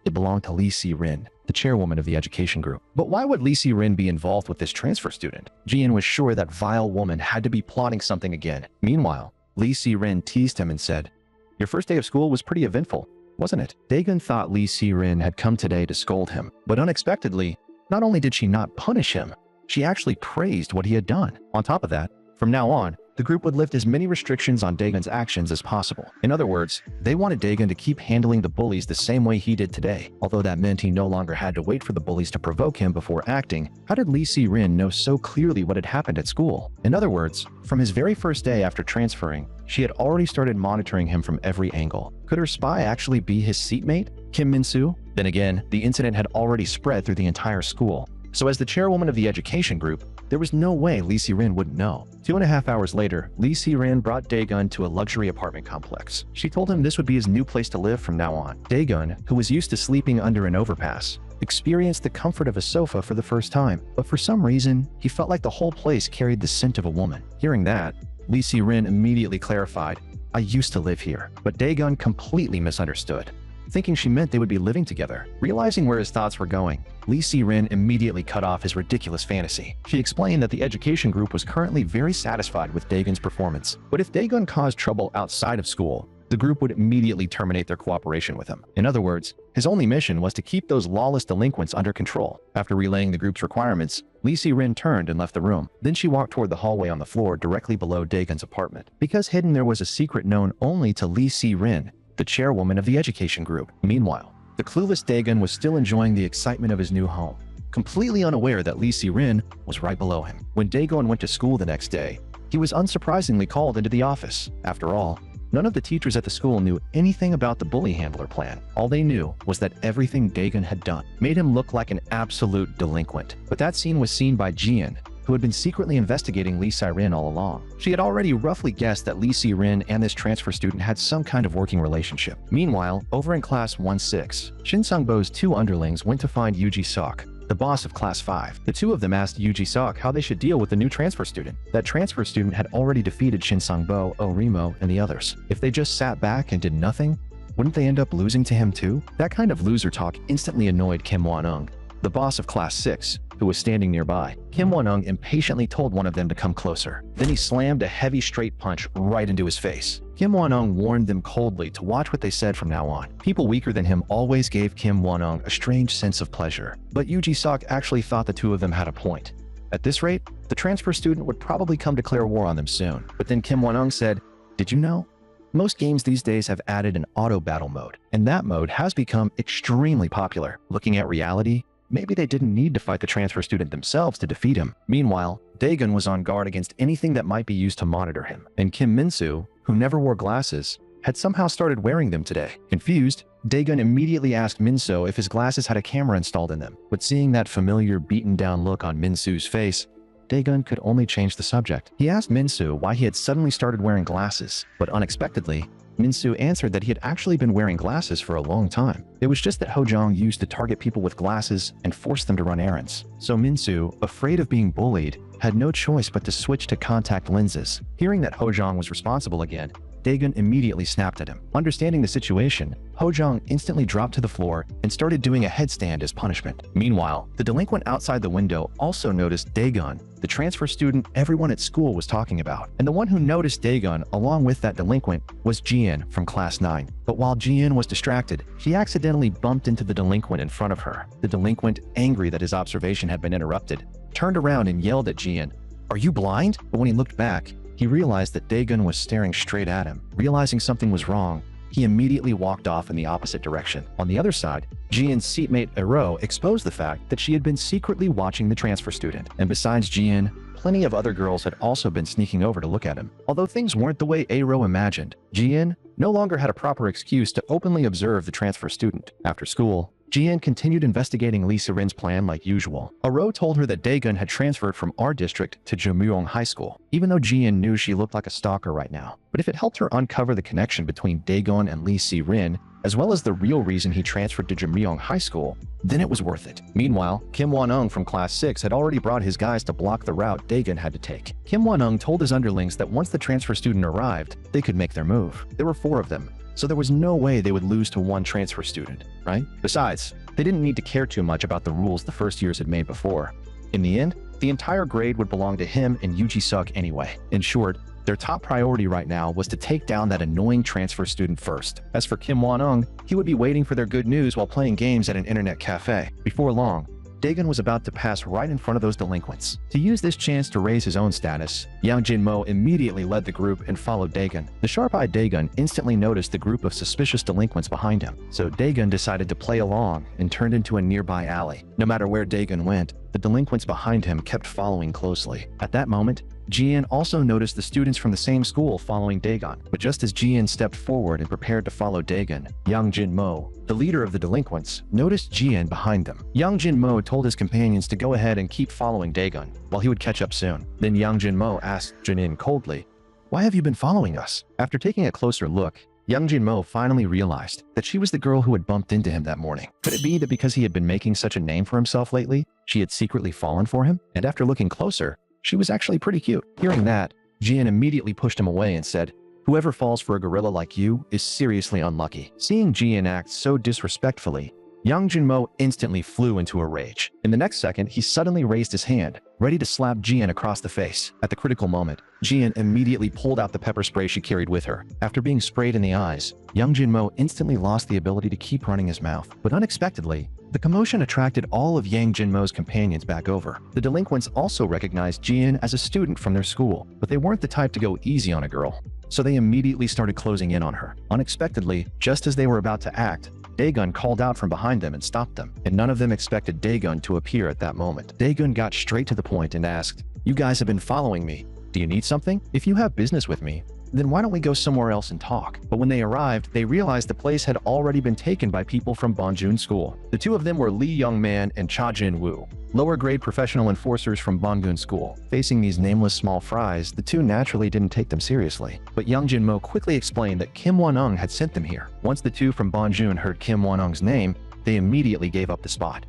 It belonged to Lee Si-rin, the chairwoman of the education group. But why would Lee Si-rin be involved with this transfer student? Jian was sure that vile woman had to be plotting something again. Meanwhile, Lee Si-rin teased him and said, "Your first day of school was pretty eventful, wasn't it?" Daegun thought Lee Si-rin had come today to scold him. But unexpectedly, not only did she not punish him, she actually praised what he had done. On top of that, from now on, the group would lift as many restrictions on Daegun's actions as possible. In other words, they wanted Daegun to keep handling the bullies the same way he did today. Although that meant he no longer had to wait for the bullies to provoke him before acting, how did Lee Si-rin know so clearly what had happened at school? In other words, from his very first day after transferring, she had already started monitoring him from every angle. Could her spy actually be his seatmate, Kim Min-soo? Then again, the incident had already spread through the entire school. So as the chairwoman of the education group, there was no way Lee Si-rin wouldn't know. 2.5 hours later, Lee Si-rin brought Daegun to a luxury apartment complex. She told him this would be his new place to live from now on. Daegun, who was used to sleeping under an overpass, experienced the comfort of a sofa for the first time. But for some reason, he felt like the whole place carried the scent of a woman. Hearing that, Lee Si-rin immediately clarified, "I used to live here." But Daegun completely misunderstood, thinking she meant they would be living together. Realizing where his thoughts were going, Lee Si-rin immediately cut off his ridiculous fantasy. She explained that the education group was currently very satisfied with Daegun's performance, but if Daegun caused trouble outside of school, the group would immediately terminate their cooperation with him. In other words, his only mission was to keep those lawless delinquents under control. After relaying the group's requirements, Lee Si-rin turned and left the room. Then she walked toward the hallway on the floor directly below Daegun's apartment. Because hidden there was a secret known only to Lee Si-rin, the chairwoman of the education group. Meanwhile, the clueless Daegun was still enjoying the excitement of his new home, completely unaware that Lee Si-rin was right below him. When Daegun went to school the next day, he was unsurprisingly called into the office. After all, none of the teachers at the school knew anything about the bully handler plan. All they knew was that everything Daegun had done made him look like an absolute delinquent. But that scene was seen by Jian, who had been secretly investigating Lee Si-rin all along. She had already roughly guessed that Lee Si-rin and this transfer student had some kind of working relationship. Meanwhile, over in Class 1-6, Shin Sang-bo's 2 underlings went to find Yoo Ji-suk, the boss of Class 5. The two of them asked Yu Ji-seok how they should deal with the new transfer student. That transfer student had already defeated Shin Sang-bo, Oh Rimo, and the others. If they just sat back and did nothing, wouldn't they end up losing to him too? That kind of loser talk instantly annoyed Kim Won-ung, the boss of Class 6, who was standing nearby. Kim Won-ung impatiently told one of them to come closer. Then he slammed a heavy straight punch right into his face. Kim Won-ung warned them coldly to watch what they said from now on. People weaker than him always gave Kim Won-ung a strange sense of pleasure. But Yu Ji-seok actually thought the two of them had a point. At this rate, the transfer student would probably come declare war on them soon. But then Kim Won-ung said, "Did you know? Most games these days have added an auto battle mode, and that mode has become extremely popular. Looking at reality, maybe they didn't need to fight the transfer student themselves to defeat him." Meanwhile, Daegun was on guard against anything that might be used to monitor him, and Kim Min-soo, who never wore glasses, had somehow started wearing them today. Confused, Daegun immediately asked Min-soo if his glasses had a camera installed in them, but seeing that familiar beaten-down look on Min-soo's face, Daegun could only change the subject. He asked Min-soo why he had suddenly started wearing glasses, but unexpectedly, Min-soo answered that he had actually been wearing glasses for a long time. It was just that Ho-jong used to target people with glasses and force them to run errands. So Min-soo, afraid of being bullied, had no choice but to switch to contact lenses. Hearing that Ho-jong was responsible again, Daegun immediately snapped at him. Understanding the situation, Ho-jong instantly dropped to the floor and started doing a headstand as punishment. Meanwhile, the delinquent outside the window also noticed Daegun, the transfer student everyone at school was talking about. And the one who noticed Daegun along with that delinquent was Jian from Class 9. But while Jian was distracted, she accidentally bumped into the delinquent in front of her. The delinquent, angry that his observation had been interrupted, turned around and yelled at Jian, "Are you blind?" But when he looked back, he realized that Daegun was staring straight at him. Realizing something was wrong, he immediately walked off in the opposite direction. On the other side, Jian's seatmate Ero exposed the fact that she had been secretly watching the transfer student. And besides Jian, plenty of other girls had also been sneaking over to look at him. Although things weren't the way Ero imagined, Jian no longer had a proper excuse to openly observe the transfer student. After school, Jian continued investigating Lee Se-rin's plan like usual. Ero told her that Daegun had transferred from our district to Jumyeong High School, even though Jian knew she looked like a stalker right now. But if it helped her uncover the connection between Daegun and Lee Se-rin, as well as the real reason he transferred to Jumyeong High School, then it was worth it. Meanwhile, Kim Won-ung from Class 6 had already brought his guys to block the route Daegun had to take. Kim Won-ung told his underlings that once the transfer student arrived, they could make their move. There were 4 of them, so there was no way they would lose to one transfer student, right? Besides, they didn't need to care too much about the rules the first years had made before. In the end, the entire grade would belong to him and Yu Ji-seok anyway. In short, their top priority right now was to take down that annoying transfer student first. As for Kim Won-ung, he would be waiting for their good news while playing games at an internet cafe. Before long, Daegun was about to pass right in front of those delinquents. To use this chance to raise his own status, Yang Jin-mo immediately led the group and followed Daegun. The sharp-eyed Daegun instantly noticed the group of suspicious delinquents behind him, so Daegun decided to play along and turned into a nearby alley. No matter where Daegun went, the delinquents behind him kept following closely. At that moment, Jian also noticed the students from the same school following Daegun. But just as Jian stepped forward and prepared to follow Daegun, Yang Jin-mo, the leader of the delinquents, noticed Jian behind them. Yang Jin-mo told his companions to go ahead and keep following Daegun, while he would catch up soon. Then Yang Jin-mo asked Jin-in coldly, "Why have you been following us?" After taking a closer look, Yang Jin-mo finally realized that she was the girl who had bumped into him that morning. Could it be that because he had been making such a name for himself lately, she had secretly fallen for him? And after looking closer, she was actually pretty cute. Hearing that, Jian immediately pushed him away and said, "Whoever falls for a gorilla like you is seriously unlucky." Seeing Jian act so disrespectfully, Yang Jin-mo instantly flew into a rage. In the next second, he suddenly raised his hand, ready to slap Jian across the face. At the critical moment, Jian immediately pulled out the pepper spray she carried with her. After being sprayed in the eyes, Yang Jin-mo instantly lost the ability to keep running his mouth. But unexpectedly, the commotion attracted all of Yang Jin-mo's companions back over. The delinquents also recognized Jian as a student from their school, but they weren't the type to go easy on a girl, so they immediately started closing in on her. Unexpectedly, just as they were about to act, Daegun called out from behind them and stopped them, and none of them expected Daegun to appear at that moment. Daegun got straight to the point and asked, "You guys have been following me. Do you need something? If you have business with me, then why don't we go somewhere else and talk?" But when they arrived, they realized the place had already been taken by people from Bonjun School. The two of them were Lee Young-man and Cha Jin-woo, lower-grade professional enforcers from Bongun School. Facing these nameless small fries, the two naturally didn't take them seriously. But Yang Jin-mo quickly explained that Kim Won-ung had sent them here. Once the two from Bonjun heard Kim Won-ung's name, they immediately gave up the spot.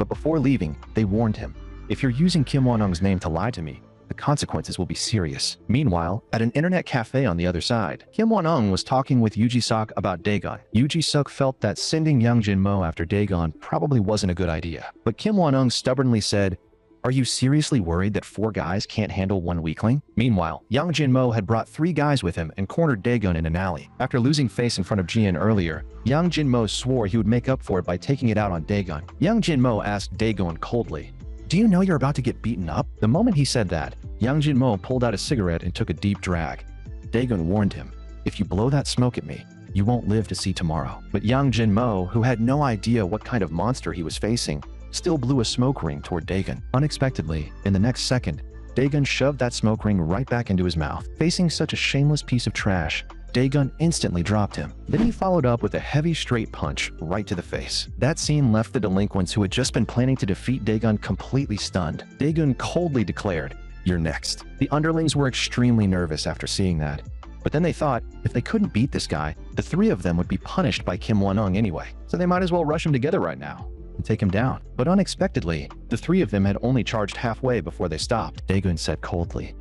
But before leaving, they warned him, "If you're using Kim Won-ung's name to lie to me, the consequences will be serious." Meanwhile, at an internet cafe on the other side, Kim Won-ung was talking with Yoo Ji-suk about Daegun. Yoo Ji-suk felt that sending Young Jin-mo after Daegun probably wasn't a good idea. But Kim Won-ung stubbornly said, "Are you seriously worried that 4 guys can't handle 1 weakling?" Meanwhile, Young Jin-mo had brought 3 guys with him and cornered Daegun in an alley. After losing face in front of Jian earlier, Young Jin-mo swore he would make up for it by taking it out on Daegun. Young Jin-mo asked Daegun coldly, "Do you know you're about to get beaten up?" The moment he said that, Young Jin-mo pulled out a cigarette and took a deep drag. Daegun warned him, "If you blow that smoke at me, you won't live to see tomorrow." But Young Jin-mo, who had no idea what kind of monster he was facing, still blew a smoke ring toward Daegun. Unexpectedly, in the next second, Daegun shoved that smoke ring right back into his mouth. Facing such a shameless piece of trash, Daegun instantly dropped him. Then he followed up with a heavy straight punch right to the face. That scene left the delinquents who had just been planning to defeat Daegun completely stunned. Daegun coldly declared, "You're next." The underlings were extremely nervous after seeing that. But then they thought, if they couldn't beat this guy, the 3 of them would be punished by Kim Won-ung anyway. So they might as well rush him together right now and take him down. But unexpectedly, the 3 of them had only charged halfway before they stopped. Daegun said coldly,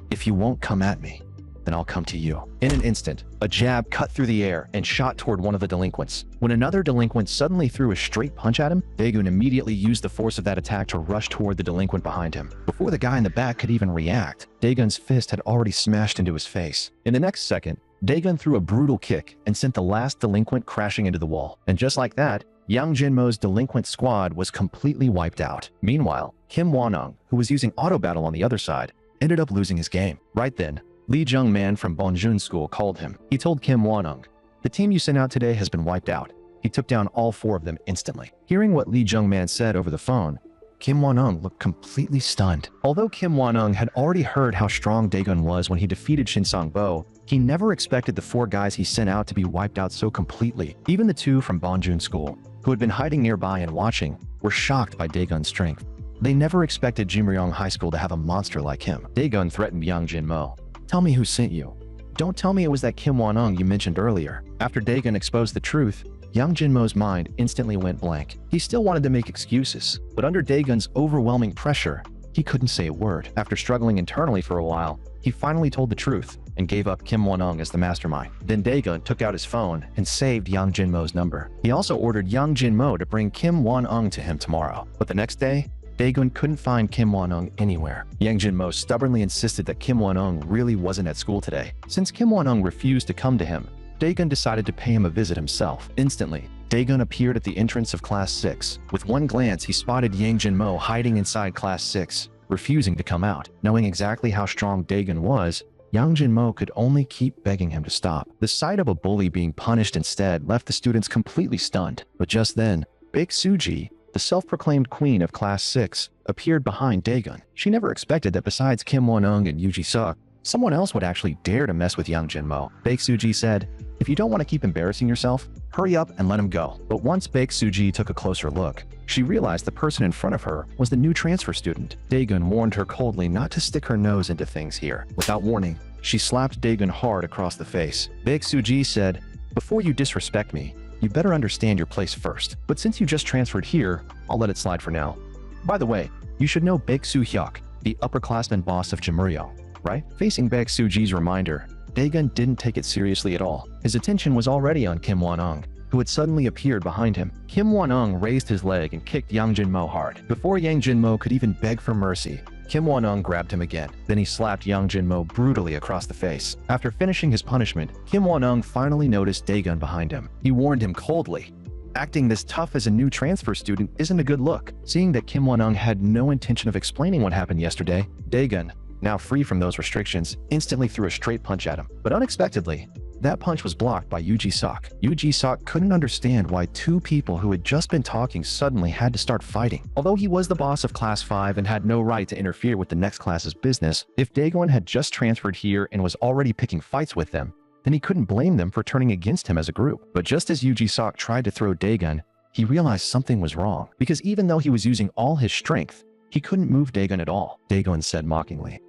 "If you won't come at me, then I'll come to you." In an instant, a jab cut through the air and shot toward one of the delinquents. When another delinquent suddenly threw a straight punch at him, Daegun immediately used the force of that attack to rush toward the delinquent behind him. Before the guy in the back could even react, Daegun's fist had already smashed into his face. In the next second, Daegun threw a brutal kick and sent the last delinquent crashing into the wall. And just like that, Young Jin-mo's delinquent squad was completely wiped out. Meanwhile, Kim Won-ung, who was using auto battle on the other side, ended up losing his game. Right then, Lee Jung-man from Bonjun School called him. He told Kim Won-ung, "The team you sent out today has been wiped out." He took down all 4 of them instantly. Hearing what Lee Jung-man said over the phone, Kim Won-ung looked completely stunned. Although Kim Won-ung had already heard how strong Daegun was when he defeated Shin Sang-bo, he never expected the 4 guys he sent out to be wiped out so completely. Even the 2 from Bonjun School, who had been hiding nearby and watching, were shocked by Daegun's strength. They never expected Jimryong High School to have a monster like him. Daegun threatened Young Jin-mo, "Tell me who sent you. Don't tell me it was that Kim Won-ung you mentioned earlier." After Daegun exposed the truth, Young Jin-mo's mind instantly went blank. He still wanted to make excuses, but under Daegun's overwhelming pressure, he couldn't say a word. After struggling internally for a while, he finally told the truth and gave up Kim Won-ung as the mastermind. Then Daegun took out his phone and saved Young Jin-mo's number. He also ordered Young Jin-mo to bring Kim Won-ung to him tomorrow. But the next day, Daegun couldn't find Kim Won-ung anywhere. Young Jin-mo stubbornly insisted that Kim Won-ung really wasn't at school today. Since Kim Won-ung refused to come to him, Daegun decided to pay him a visit himself. Instantly, Daegun appeared at the entrance of Class 6. With one glance, he spotted Yang Jin-mo hiding inside Class 6, refusing to come out. Knowing exactly how strong Daegun was, Yang Jin-mo could only keep begging him to stop. The sight of a bully being punished instead left the students completely stunned. But just then, Baek Soo-ji, the self-proclaimed queen of Class 6, appeared behind Daegun. She never expected that besides Kim Won-ung and Yoo Ji-suk, someone else would actually dare to mess with Young Jin-mo. Baek Soo-ji said, "If you don't want to keep embarrassing yourself, hurry up and let him go." But once Baek Soo-ji took a closer look, she realized the person in front of her was the new transfer student. Daegun warned her coldly not to stick her nose into things here. Without warning, she slapped Daegun hard across the face. Baek Soo-ji said, "Before you disrespect me, you better understand your place first. But since you just transferred here, I'll let it slide for now. By the way, you should know Baek Soo-hyuk, the upperclassman boss of Jimryong, right?" Facing Baek Soo-ji's reminder, Daegun didn't take it seriously at all. His attention was already on Kim Won-ung, who had suddenly appeared behind him. Kim Won-ung raised his leg and kicked Yang Jin-mo hard. Before Yang Jin-mo could even beg for mercy, Kim Won-ung grabbed him again. Then he slapped Yang Jin-mo brutally across the face. After finishing his punishment, Kim Won-ung finally noticed Daegun behind him. He warned him coldly, "Acting this tough as a new transfer student isn't a good look." Seeing that Kim Won-ung had no intention of explaining what happened yesterday, Daegun, now free from those restrictions, instantly threw a straight punch at him. But unexpectedly, that punch was blocked by Yoo Ji-suk. Yoo Ji-suk couldn't understand why 2 people who had just been talking suddenly had to start fighting. Although he was the boss of Class 5 and had no right to interfere with the next class's business, if Daegun had just transferred here and was already picking fights with them, then he couldn't blame them for turning against him as a group. But just as Yoo Ji-suk tried to throw Daegun, he realized something was wrong. Because even though he was using all his strength, he couldn't move Daegun at all. Daegun said mockingly,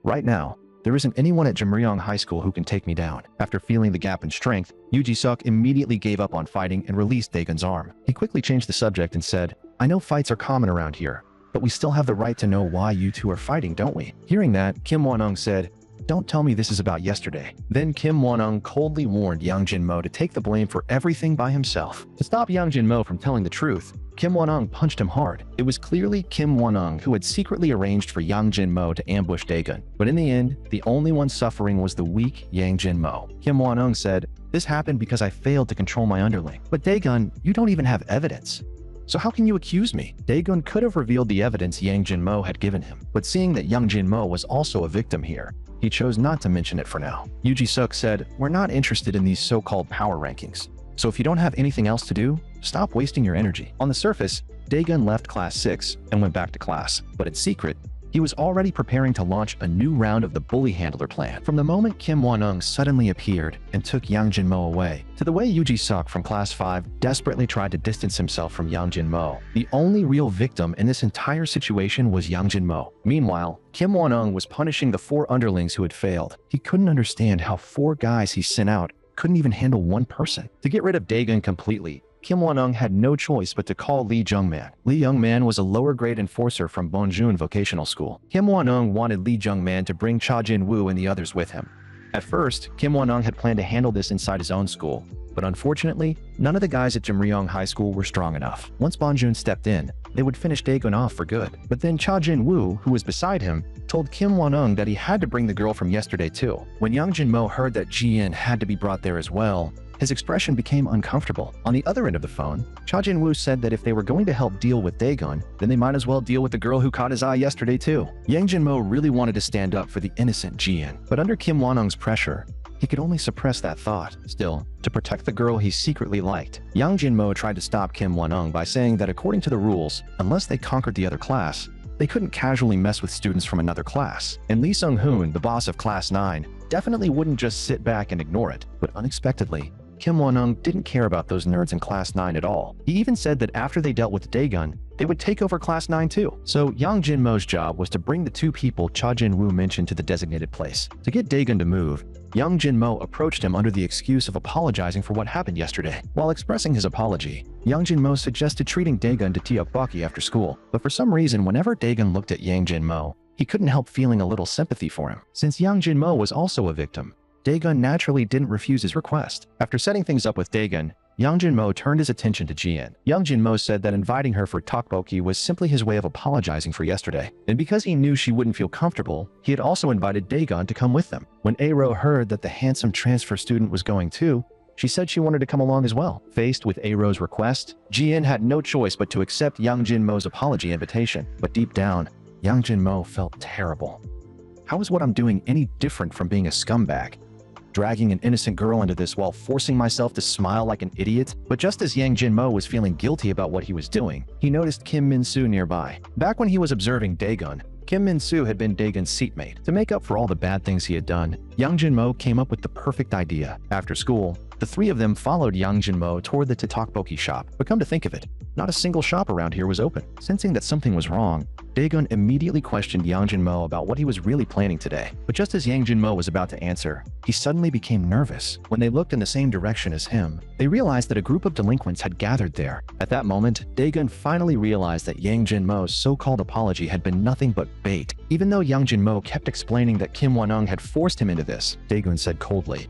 "Right now, There isn't anyone at Jimryong High School who can take me down. After feeling the gap in strength, Yoo Ji-suk immediately gave up on fighting and released Daegun's arm. He quickly changed the subject and said, "I know fights are common around here, but we still have the right to know why you two are fighting, don't we?" Hearing that, Kim Won-ung said, "Don't tell me this is about yesterday." Then Kim Won-ung coldly warned Yang Jin-mo to take the blame for everything by himself. To stop Yang Jin-mo from telling the truth, Kim Won-ung punched him hard. It was clearly Kim Won-ung who had secretly arranged for Yang Jin-mo to ambush Daegun. But in the end, the only one suffering was the weak Yang Jin-mo. Kim Won-ung said, "This happened because I failed to control my underling. But Daegun, you don't even have evidence. So how can you accuse me?" Daegun could have revealed the evidence Yang Jin-mo had given him, but seeing that Yang Jin-mo was also a victim here, he chose not to mention it for now. Yoo Ji-suk said, "We're not interested in these so-called power rankings. So if you don't have anything else to do, stop wasting your energy." On the surface, Daegun left class 6 and went back to class, but in secret, he was already preparing to launch a new round of the bully handler plan. From the moment Kim Won-ung suddenly appeared and took Yang Jin-mo away, to the way Yoo Ji-suk from class 5 desperately tried to distance himself from Yang Jin-mo, the only real victim in this entire situation was Yang Jin-mo. Meanwhile, Kim Won-ung was punishing the 4 underlings who had failed. He couldn't understand how 4 guys he sent out couldn't even handle 1 person. To get rid of Daegun completely, Kim Won-ung had no choice but to call Lee Jung-man. Lee Jung-man was a lower-grade enforcer from Bonjun Vocational School. Kim Won-ung wanted Lee Jung-man to bring Cha Jin-woo and the others with him. At first, Kim Won-ung had planned to handle this inside his own school, but unfortunately, none of the guys at Jimryong High School were strong enough. Once Bonjun stepped in, they would finish Daegun off for good. But then Cha Jin-woo, who was beside him, told Kim Won-ung that he had to bring the girl from yesterday too. When Yang Jin-mo heard that Ji-in had to be brought there as well, his expression became uncomfortable. On the other end of the phone, Cha Jin-woo said that if they were going to help deal with Daegun, then they might as well deal with the girl who caught his eye yesterday too. Yang Jin-mo really wanted to stand up for the innocent Ji-in, but under Kim Won-ung's pressure, he could only suppress that thought. Still, to protect the girl he secretly liked, Yang Jin-mo tried to stop Kim Won-ung by saying that according to the rules, unless they conquered the other class, they couldn't casually mess with students from another class. And Lee Sung-hoon, the boss of Class 9, definitely wouldn't just sit back and ignore it. But unexpectedly, Kim Won-ung didn't care about those nerds in Class 9 at all. He even said that after they dealt with Daegun, they would take over Class 9 too. So Yang Jin-mo's job was to bring the 2 people Cha Jin-woo mentioned to the designated place. To get Daegun to move, Yang Jin-mo approached him under the excuse of apologizing for what happened yesterday. While expressing his apology, Yang Jin-mo suggested treating Daegun to tteokbokki after school. But for some reason, whenever Daegun looked at Yang Jin-mo, he couldn't help feeling a little sympathy for him. Since Yang Jin-mo was also a victim, Daegun naturally didn't refuse his request. After setting things up with Daegun, Yang Jin-mo turned his attention to Ji-in. Yang Jin-mo said that inviting her for tteokbokki was simply his way of apologizing for yesterday. And because he knew she wouldn't feel comfortable, he had also invited Daegun to come with them. When Aero heard that the handsome transfer student was going too, she said she wanted to come along as well. Faced with Aero's request, Ji-in had no choice but to accept Yang Jin-mo's apology invitation. But deep down, Yang Jin-mo felt terrible. How is what I'm doing any different from being a scumbag? Dragging an innocent girl into this while forcing myself to smile like an idiot? But just as Yang Jin-mo was feeling guilty about what he was doing, he noticed Kim Min-soo nearby. Back when he was observing Daegun, Kim Min-soo had been Daegun's seatmate. To make up for all the bad things he had done, Yang Jin-mo came up with the perfect idea. After school, the 3 of them followed Yang Jin-mo toward the tteokbokki shop. But come to think of it, not a single shop around here was open. Sensing that something was wrong, Daegun immediately questioned Yang Jin-mo about what he was really planning today. But just as Yang Jin-mo was about to answer, he suddenly became nervous. When they looked in the same direction as him, they realized that a group of delinquents had gathered there. At that moment, Daegun finally realized that Yang Jin-mo's so-called apology had been nothing but bait. Even though Yang Jin-mo kept explaining that Kim Won-ung had forced him into this, Daegun said coldly,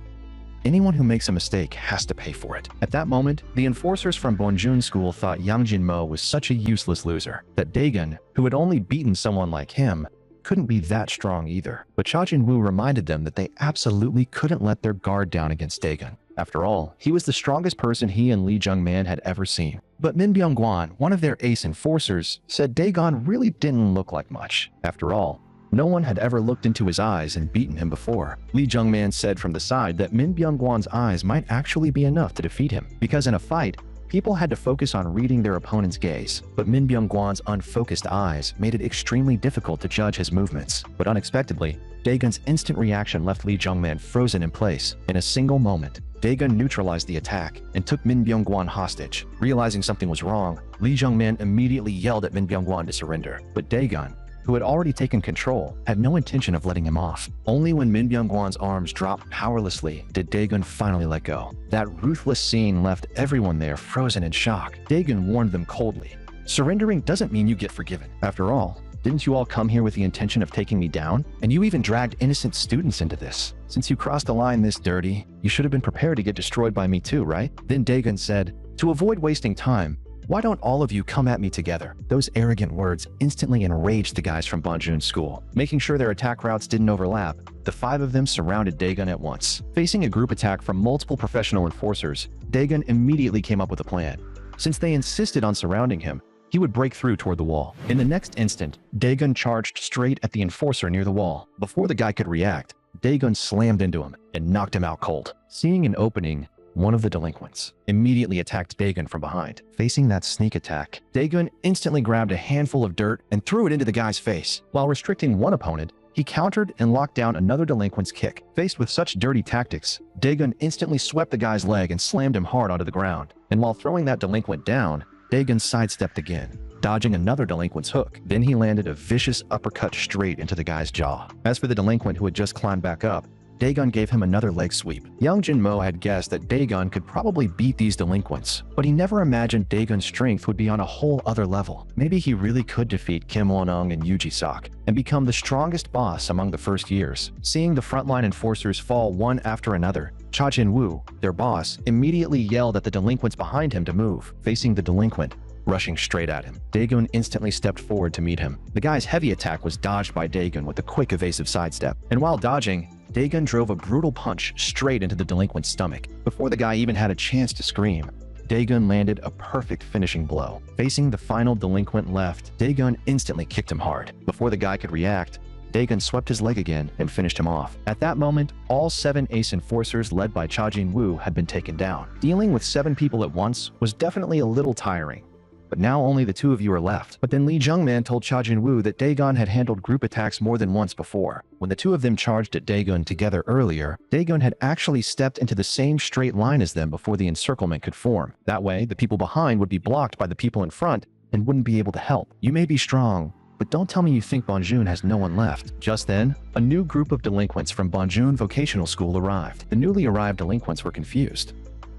"Anyone who makes a mistake has to pay for it." At that moment, the enforcers from Bonjun School thought Yang Jin-mo was such a useless loser that Daegun, who had only beaten someone like him, couldn't be that strong either. But Cha Jin-woo reminded them that they absolutely couldn't let their guard down against Daegun. After all, he was the strongest person he and Lee Jung-man had ever seen. But Min Byung-gwan, one of their ace enforcers, said Daegun really didn't look like much. After all, no one had ever looked into his eyes and beaten him before. Lee Jung-man said from the side that Min Byung-gwan's eyes might actually be enough to defeat him, because in a fight, people had to focus on reading their opponent's gaze. But Min Byung-gwan's unfocused eyes made it extremely difficult to judge his movements. But unexpectedly, Daegun's instant reaction left Lee Jung-man frozen in place. In a single moment, Daegun neutralized the attack and took Min Byung-gwan hostage. Realizing something was wrong, Lee Jung-man immediately yelled at Min Byung-gwan to surrender. But Daegun, who had already taken control, had no intention of letting him off. Only when Min Byung-hwan's arms dropped powerlessly did Dae-gun finally let go. That ruthless scene left everyone there frozen in shock. Dae-gun warned them coldly, "Surrendering doesn't mean you get forgiven. After all, didn't you all come here with the intention of taking me down? And you even dragged innocent students into this. Since you crossed a line this dirty, you should have been prepared to get destroyed by me too, right?" Then Dae-gun said, "To avoid wasting time, why don't all of you come at me together?" Those arrogant words instantly enraged the guys from Bonjun's school. Making sure their attack routes didn't overlap, the 5 of them surrounded Dae-gun at once. Facing a group attack from multiple professional enforcers, Dae-gun immediately came up with a plan. Since they insisted on surrounding him, he would break through toward the wall. In the next instant, Dae-gun charged straight at the enforcer near the wall. Before the guy could react, Dae-gun slammed into him and knocked him out cold. Seeing an opening, one of the delinquents immediately attacked Dae-gun from behind. Facing that sneak attack, Dae-gun instantly grabbed a handful of dirt and threw it into the guy's face. While restricting one opponent, he countered and locked down another delinquent's kick. Faced with such dirty tactics, Dae-gun instantly swept the guy's leg and slammed him hard onto the ground. And while throwing that delinquent down, Dae-gun sidestepped again, dodging another delinquent's hook. Then he landed a vicious uppercut straight into the guy's jaw. As for the delinquent who had just climbed back up, Dae-gun gave him another leg sweep. Young Jin-mo had guessed that Dae-gun could probably beat these delinquents, but he never imagined Dae-gun's strength would be on a whole other level. Maybe he really could defeat Kim Won-ung and Yoo Ji-sok and become the strongest boss among the first years. Seeing the frontline enforcers fall one after another, Cha Jin-woo, their boss, immediately yelled at the delinquents behind him to move. Facing the delinquent, rushing straight at him, Dae-gun instantly stepped forward to meet him. The guy's heavy attack was dodged by Dae-gun with a quick evasive sidestep. And while dodging, Dae-gun drove a brutal punch straight into the delinquent's stomach. Before the guy even had a chance to scream, Dae-gun landed a perfect finishing blow. Facing the final delinquent left, Dae-gun instantly kicked him hard. Before the guy could react, Dae-gun swept his leg again and finished him off. At that moment, all 7 ace enforcers led by Cha Jin-woo had been taken down. Dealing with 7 people at once was definitely a little tiring, but now only the 2 of you are left. But then Lee Jung-man told Cha Jin-woo that Dae-gun had handled group attacks more than once before. When the 2 of them charged at Dae-gun together earlier, Dae-gun had actually stepped into the same straight line as them before the encirclement could form. That way, the people behind would be blocked by the people in front and wouldn't be able to help. You may be strong, but don't tell me you think Bonjun has no one left. Just then, a new group of delinquents from Bonjun Vocational School arrived. The newly arrived delinquents were confused.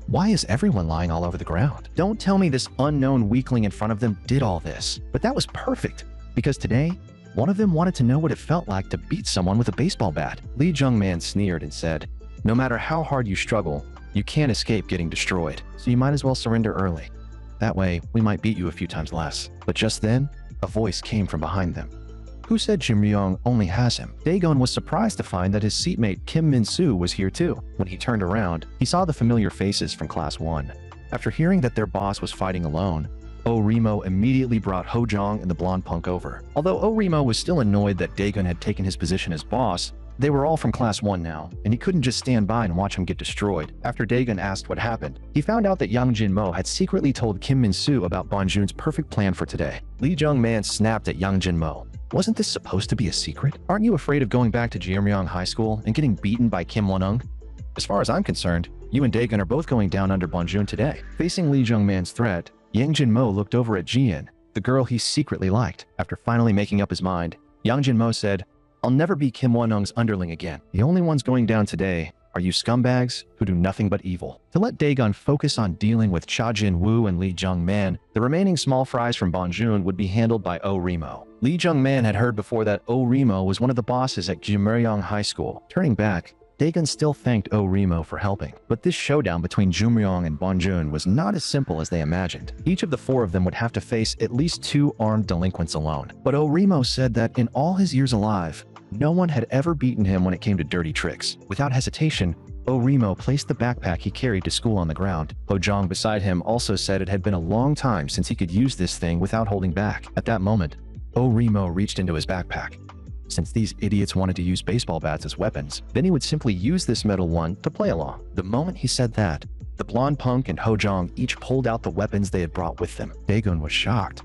Why is everyone lying all over the ground? Don't tell me this unknown weakling in front of them did all this. But that was perfect, because today, one of them wanted to know what it felt like to beat someone with a baseball bat. Lee Jung-man sneered and said, "No matter how hard you struggle, you can't escape getting destroyed, so you might as well surrender early. That way, we might beat you a few times less." But just then, a voice came from behind them. Who said Jim Ryong only has him? Dae-gun was surprised to find that his seatmate Kim Min-soo was here too. When he turned around, he saw the familiar faces from Class 1. After hearing that their boss was fighting alone, Oh Rimo immediately brought Ho Jong and the blonde punk over. Although Oh Rimo was still annoyed that Dae-gun had taken his position as boss, they were all from Class 1 now, and he couldn't just stand by and watch him get destroyed. After Dae-gun asked what happened, he found out that Yang Jin-mo had secretly told Kim Min-soo about Bonjun's perfect plan for today. Lee Jung-man snapped at Yang Jin-mo. Wasn't this supposed to be a secret? Aren't you afraid of going back to Jeomryong High School and getting beaten by Kim Won-ung? As far as I'm concerned, you and Dae-gun are both going down under Bonjun today. Facing Lee Jung-man's threat, Yang Jin-mo looked over at Jian, the girl he secretly liked. After finally making up his mind, Yang Jin-mo said, "I'll never be Kim Won-ung's underling again. The only ones going down today are you scumbags who do nothing but evil." To let Dae-gun focus on dealing with Cha Jin-woo and Lee Jung-man, the remaining small fries from Bonjun would be handled by Oh Rimo. Lee Jung-man had heard before that Oh Rimo was one of the bosses at Jeomryong High School. Turning back, Dae-gun still thanked Oh Rimo for helping. But this showdown between Jeomryong and Bonjun was not as simple as they imagined. Each of the 4 of them would have to face at least 2 armed delinquents alone. But Oh Rimo said that in all his years alive, no one had ever beaten him when it came to dirty tricks. Without hesitation, Oh Rimo placed the backpack he carried to school on the ground. Ho Jong beside him also said it had been a long time since he could use this thing without holding back. At that moment, Oh Rimo reached into his backpack. Since these idiots wanted to use baseball bats as weapons, then he would simply use this metal one to play along. The moment he said that, the blonde punk and Ho Jong each pulled out the weapons they had brought with them. Dae-gun was shocked.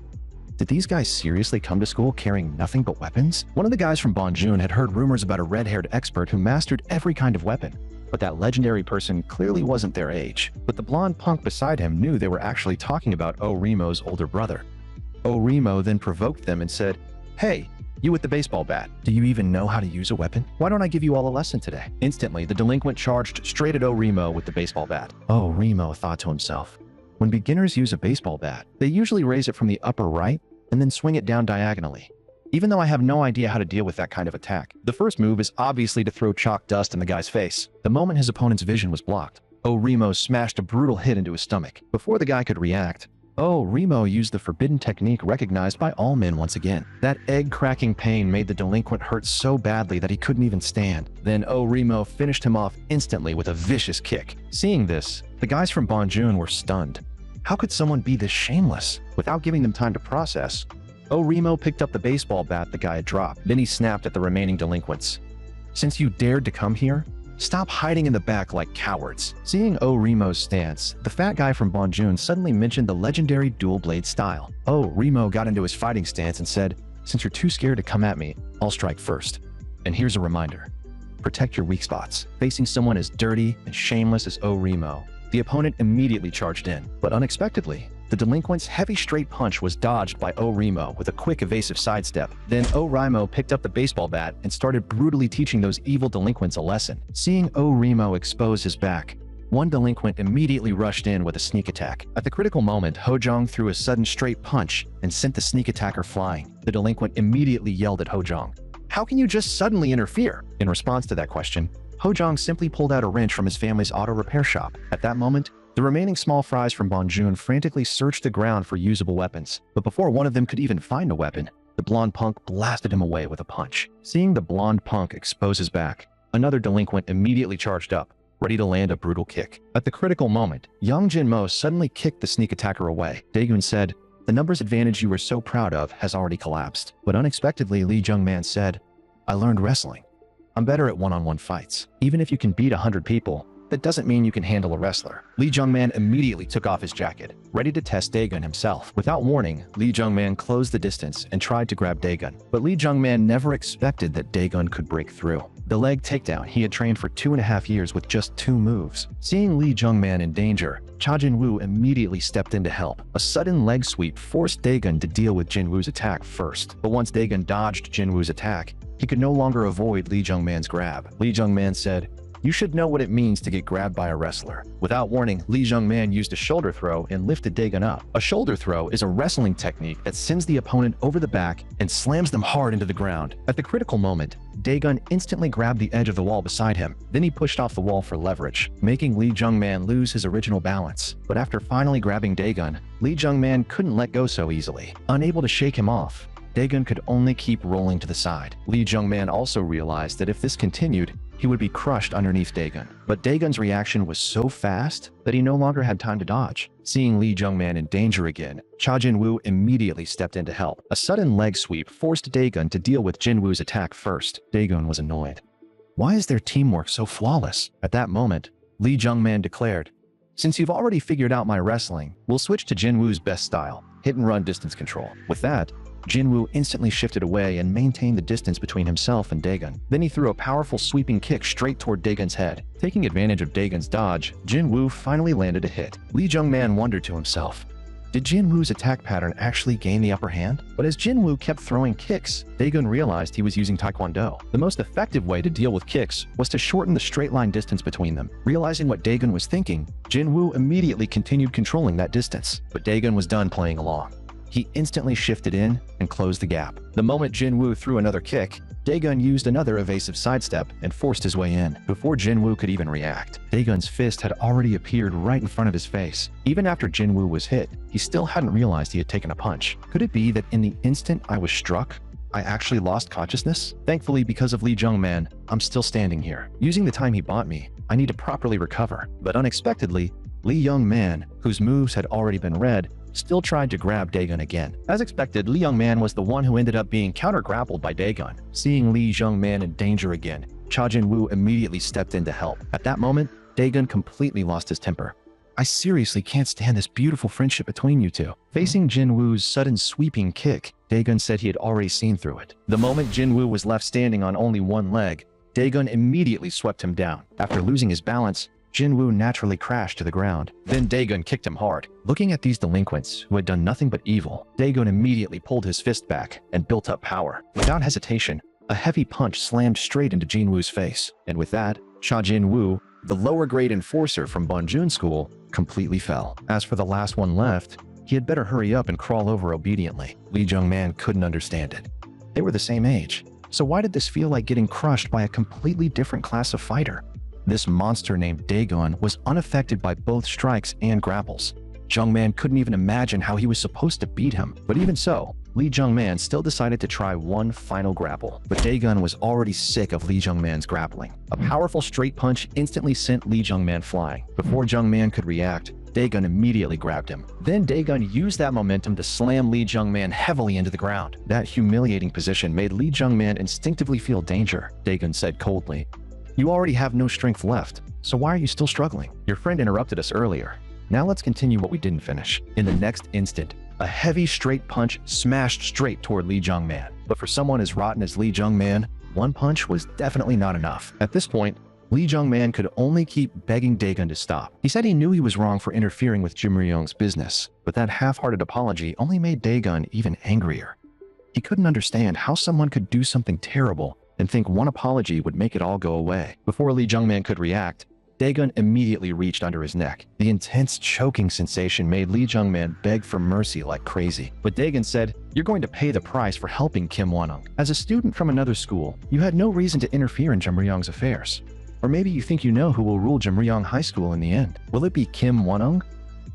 Did these guys seriously come to school carrying nothing but weapons? One of the guys from Bonjun had heard rumors about a red-haired expert who mastered every kind of weapon, but that legendary person clearly wasn't their age. But the blonde punk beside him knew they were actually talking about Oh Rimo's older brother. Oh Rimo then provoked them and said, "Hey, You with the baseball bat. Do you even know how to use a weapon? Why don't I give you all a lesson today? Instantly, the delinquent charged straight at Remo with the baseball bat. Remo thought to himself. When beginners use a baseball bat, they usually raise it from the upper right and then swing it down diagonally. Even though I have no idea how to deal with that kind of attack. The first move is obviously to throw chalk dust in the guy's face. The moment his opponent's vision was blocked, Remo smashed a brutal hit into his stomach. Before the guy could react, Remo used the forbidden technique recognized by all men once again. That egg-cracking pain made the delinquent hurt so badly that he couldn't even stand. Then Remo finished him off instantly with a vicious kick. Seeing this, the guys from Bonjoon were stunned. How could someone be this shameless? Without giving them time to process, Remo picked up the baseball bat the guy had dropped. Then he snapped at the remaining delinquents. Since you dared to come here, stop hiding in the back like cowards. Seeing Remo's stance, the fat guy from Bonjoon suddenly mentioned the legendary dual blade style. Remo got into his fighting stance and said, "Since you're too scared to come at me, I'll strike first. And here's a reminder. Protect your weak spots." Facing someone as dirty and shameless as Remo, the opponent immediately charged in. But unexpectedly, the delinquent's heavy straight punch was dodged by Remo with a quick evasive sidestep. Then Remo picked up the baseball bat and started brutally teaching those evil delinquents a lesson. Seeing Remo expose his back, one delinquent immediately rushed in with a sneak attack. At the critical moment, Hojong threw a sudden straight punch and sent the sneak attacker flying. The delinquent immediately yelled at Hojong, "How can you just suddenly interfere?" In response to that question, Hojong simply pulled out a wrench from his family's auto repair shop. At that moment, the remaining small fries from Bonjoon frantically searched the ground for usable weapons. But before one of them could even find a weapon, the blonde punk blasted him away with a punch. Seeing the blonde punk expose his back, another delinquent immediately charged up, ready to land a brutal kick. At the critical moment, young Jinmo suddenly kicked the sneak attacker away. Daegun said, "The numbers advantage you were so proud of has already collapsed." But unexpectedly, Lee Jung-man said, "I learned wrestling. I'm better at one-on-one fights. Even if you can beat 100 people, that doesn't mean you can handle a wrestler." Lee Jung-man immediately took off his jacket, ready to test Daegun himself. Without warning, Lee Jung-man closed the distance and tried to grab Daegun. But Lee Jung-man never expected that Daegun could break through. The leg takedown he had trained for 2.5 years with just 2 moves. Seeing Lee Jung-man in danger, Cha Jin-woo immediately stepped in to help. A sudden leg sweep forced Daegun to deal with Jin-woo's attack first. But once Daegun dodged Jin-woo's attack, he could no longer avoid Lee Jung-man's grab. Lee Jung-man said, "You should know what it means to get grabbed by a wrestler." Without warning, Lee Jung-man used a shoulder throw and lifted Daegun up. A shoulder throw is a wrestling technique that sends the opponent over the back and slams them hard into the ground. At the critical moment, Daegun instantly grabbed the edge of the wall beside him. Then he pushed off the wall for leverage, making Lee Jung-man lose his original balance. But after finally grabbing Daegun, Lee Jung-man couldn't let go so easily. Unable to shake him off, Daegun could only keep rolling to the side. Lee Jung-man also realized that if this continued, he would be crushed underneath Daegun. But Daegun's reaction was so fast that he no longer had time to dodge. Seeing Lee Jung-man in danger again, Cha Jin-woo immediately stepped in to help. A sudden leg sweep forced Daegun to deal with Jin-woo's attack first. Daegun was annoyed. Why is their teamwork so flawless? At that moment, Lee Jung-man declared, "Since you've already figured out my wrestling, we'll switch to Jin-woo's best style, hit and run distance control." With that, Jin-woo instantly shifted away and maintained the distance between himself and Daegun. Then he threw a powerful sweeping kick straight toward Daegun's head. Taking advantage of Daegun's dodge, Jin-woo finally landed a hit. Lee Jung-man wondered to himself, did Jin-woo's attack pattern actually gain the upper hand? But as Jin-woo kept throwing kicks, Daegun realized he was using Taekwondo. The most effective way to deal with kicks was to shorten the straight line distance between them. Realizing what Daegun was thinking, Jin-woo immediately continued controlling that distance. But Daegun was done playing along. He instantly shifted in and closed the gap. The moment Jin-woo threw another kick, Daegun used another evasive sidestep and forced his way in. Before Jin-woo could even react, Daegun's fist had already appeared right in front of his face. Even after Jin-woo was hit, he still hadn't realized he had taken a punch. Could it be that in the instant I was struck, I actually lost consciousness? Thankfully, because of Lee Jung-man, I'm still standing here. Using the time he bought me, I need to properly recover. But unexpectedly, Lee Jung-man, whose moves had already been read, still tried to grab Daegun again. As expected, Lee Jung-man was the one who ended up being counter-grappled by Daegun. Seeing Lee Jung-man in danger again, Cha Jin-woo immediately stepped in to help. At that moment, Daegun completely lost his temper. "I seriously can't stand this beautiful friendship between you two." Facing Jin-woo's sudden sweeping kick, Daegun said he had already seen through it. The moment Jin-woo was left standing on only one leg, Daegun immediately swept him down. After losing his balance, Jinwoo naturally crashed to the ground. Then Daegun kicked him hard. Looking at these delinquents who had done nothing but evil, Daegun immediately pulled his fist back and built up power. Without hesitation, a heavy punch slammed straight into Jinwoo's face. And with that, Cha Jinwoo, the lower grade enforcer from Bunjun School, completely fell. As for the last one left, he had better hurry up and crawl over obediently. Lee Jung-man couldn't understand it. They were the same age. So why did this feel like getting crushed by a completely different class of fighter? This monster named Daegun was unaffected by both strikes and grapples. Jung-man couldn't even imagine how he was supposed to beat him. But even so, Lee Jung-man still decided to try one final grapple. But Daegun was already sick of Lee Jung-man's grappling. A powerful straight punch instantly sent Lee Jung-man flying. Before Jung-man could react, Daegun immediately grabbed him. Then Daegun used that momentum to slam Lee Jung-man heavily into the ground. That humiliating position made Lee Jung-man instinctively feel danger. Daegun said coldly, "You already have no strength left, so why are you still struggling? Your friend interrupted us earlier. Now let's continue what we didn't finish." In the next instant, a heavy straight punch smashed straight toward Lee Jung-man. But for someone as rotten as Lee Jung-man, one punch was definitely not enough. At this point, Lee Jung-man could only keep begging Daegun to stop. He said he knew he was wrong for interfering with Jim Ryung's business, but that half-hearted apology only made Daegun even angrier. He couldn't understand how someone could do something terrible and think one apology would make it all go away. Before Lee Jung-man could react, Daegun immediately reached under his neck. The intense choking sensation made Lee Jung-man beg for mercy like crazy. But Daegun said, "You're going to pay the price for helping Kim Won-ung. As a student from another school, you had no reason to interfere in Jim Ryung's affairs. Or maybe you think you know who will rule Jim Ryung High School in the end. Will it be Kim Won-ung?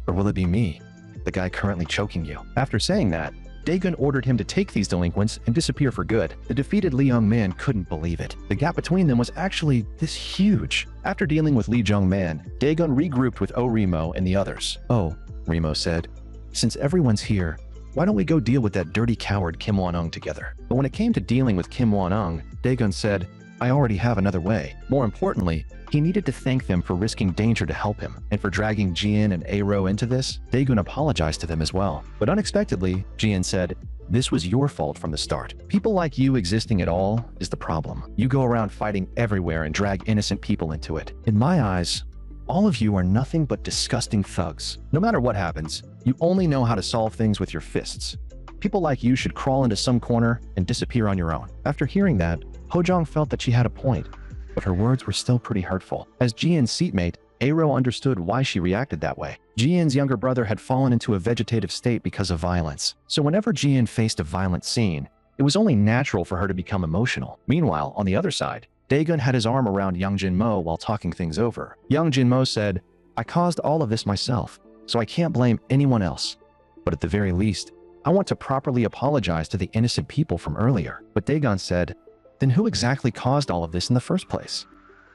Or will it be me, the guy currently choking you?" After saying that, Daegun ordered him to take these delinquents and disappear for good. The defeated Lee Jung-man couldn't believe it. The gap between them was actually this huge. After dealing with Lee Jung-man, Daegun regrouped with Remo and the others. "Oh," Remo said, "since everyone's here, why don't we go deal with that dirty coward Kim Won-ung together?" But when it came to dealing with Kim Won-ung, Daegun said, "I already have another way." More importantly, he needed to thank them for risking danger to help him, and for dragging Jian and Aro into this, Daegun apologized to them as well. But unexpectedly, Jian said, "This was your fault from the start. People like you existing at all is the problem. You go around fighting everywhere and drag innocent people into it. In my eyes, all of you are nothing but disgusting thugs. No matter what happens, you only know how to solve things with your fists. People like you should crawl into some corner and disappear on your own." After hearing that, Hojong felt that she had a point, but her words were still pretty hurtful. As Jian's seatmate, Aro understood why she reacted that way. Jian's younger brother had fallen into a vegetative state because of violence. So whenever Jian faced a violent scene, it was only natural for her to become emotional. Meanwhile, on the other side, Daegun had his arm around Young Jin-mo while talking things over. Young Jin-mo said, "I caused all of this myself, so I can't blame anyone else. But at the very least, I want to properly apologize to the innocent people from earlier." But Daegun said, "Then who exactly caused all of this in the first place?"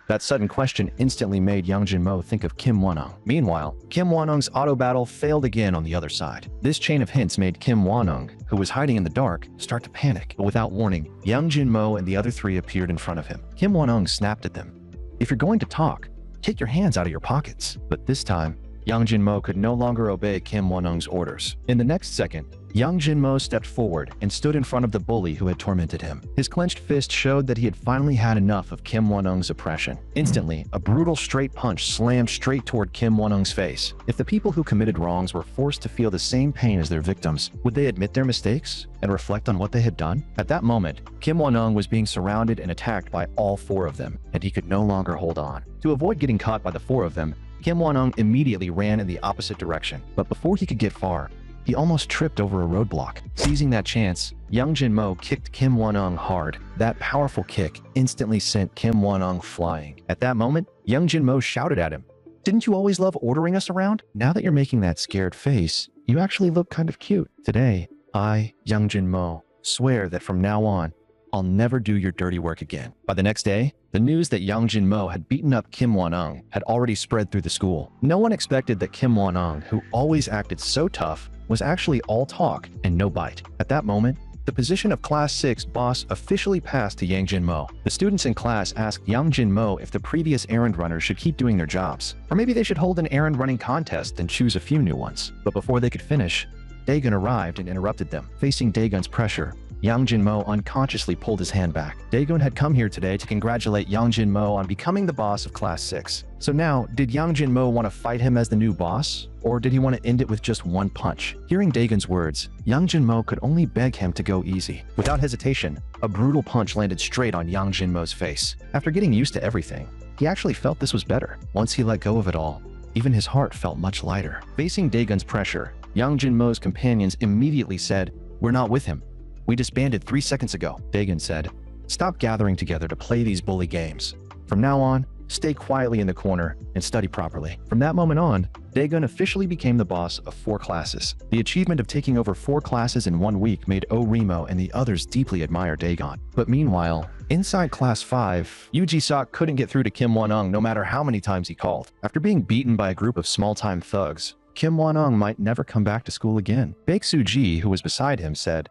That sudden question instantly made Young Jin-mo think of Kim Won-ung. Meanwhile, Kim Won-ung's auto battle failed again on the other side. This chain of hints made Kim Won-ung, who was hiding in the dark, start to panic. But without warning, Young Jin-mo and the other three appeared in front of him. Kim Won-ung snapped at them. "If you're going to talk, take your hands out of your pockets." But this time, Young Jin-mo could no longer obey Kim Won-ung's orders. In the next second, Young Jin-mo stepped forward and stood in front of the bully who had tormented him. His clenched fist showed that he had finally had enough of Kim Won-ung's oppression. Instantly, a brutal straight punch slammed straight toward Kim Won-ung's face. If the people who committed wrongs were forced to feel the same pain as their victims, would they admit their mistakes and reflect on what they had done? At that moment, Kim Won-ung was being surrounded and attacked by all four of them, and he could no longer hold on. To avoid getting caught by the four of them, Kim Won-ung immediately ran in the opposite direction. But before he could get far, he almost tripped over a roadblock. Seizing that chance, Young Jin-mo kicked Kim Won-ung hard. That powerful kick instantly sent Kim Won-ung flying. At that moment, Young Jin-mo shouted at him, "Didn't you always love ordering us around? Now that you're making that scared face, you actually look kind of cute. Today, I, Young Jin-mo, swear that from now on, I'll never do your dirty work again." By the next day, the news that Young Jin-mo had beaten up Kim Won-ung had already spread through the school. No one expected that Kim Won-ung, who always acted so tough, was actually all talk and no bite. At that moment, the position of Class 6 boss officially passed to Yang Jin-mo. The students in class asked Yang Jin-mo if the previous errand runners should keep doing their jobs, or maybe they should hold an errand running contest and choose a few new ones. But before they could finish, Daegun arrived and interrupted them. Facing Daegun's pressure, Yang Jin-mo unconsciously pulled his hand back. Daegun had come here today to congratulate Yang Jin-mo on becoming the boss of Class 6. So now, did Yang Jin-mo want to fight him as the new boss? Or did he want to end it with just one punch? Hearing Daegun's words, Yang Jin-mo could only beg him to go easy. Without hesitation, a brutal punch landed straight on Yang Jin-mo's face. After getting used to everything, he actually felt this was better. Once he let go of it all, even his heart felt much lighter. Facing Daegun's pressure, Yang Jin-mo's companions immediately said, "We're not with him. We disbanded 3 seconds ago." Daegun said, "Stop gathering together to play these bully games. From now on, stay quietly in the corner and study properly." From that moment on, Daegun officially became the boss of 4 classes. The achievement of taking over 4 classes in 1 week made Orimo and the others deeply admire Daegun. But meanwhile, inside Class 5, Yu Ji-sok couldn't get through to Kim Won-ung no matter how many times he called. After being beaten by a group of small-time thugs, Kim Won-ung might never come baek to school again. Baek Soo-ji, who was beside him, said,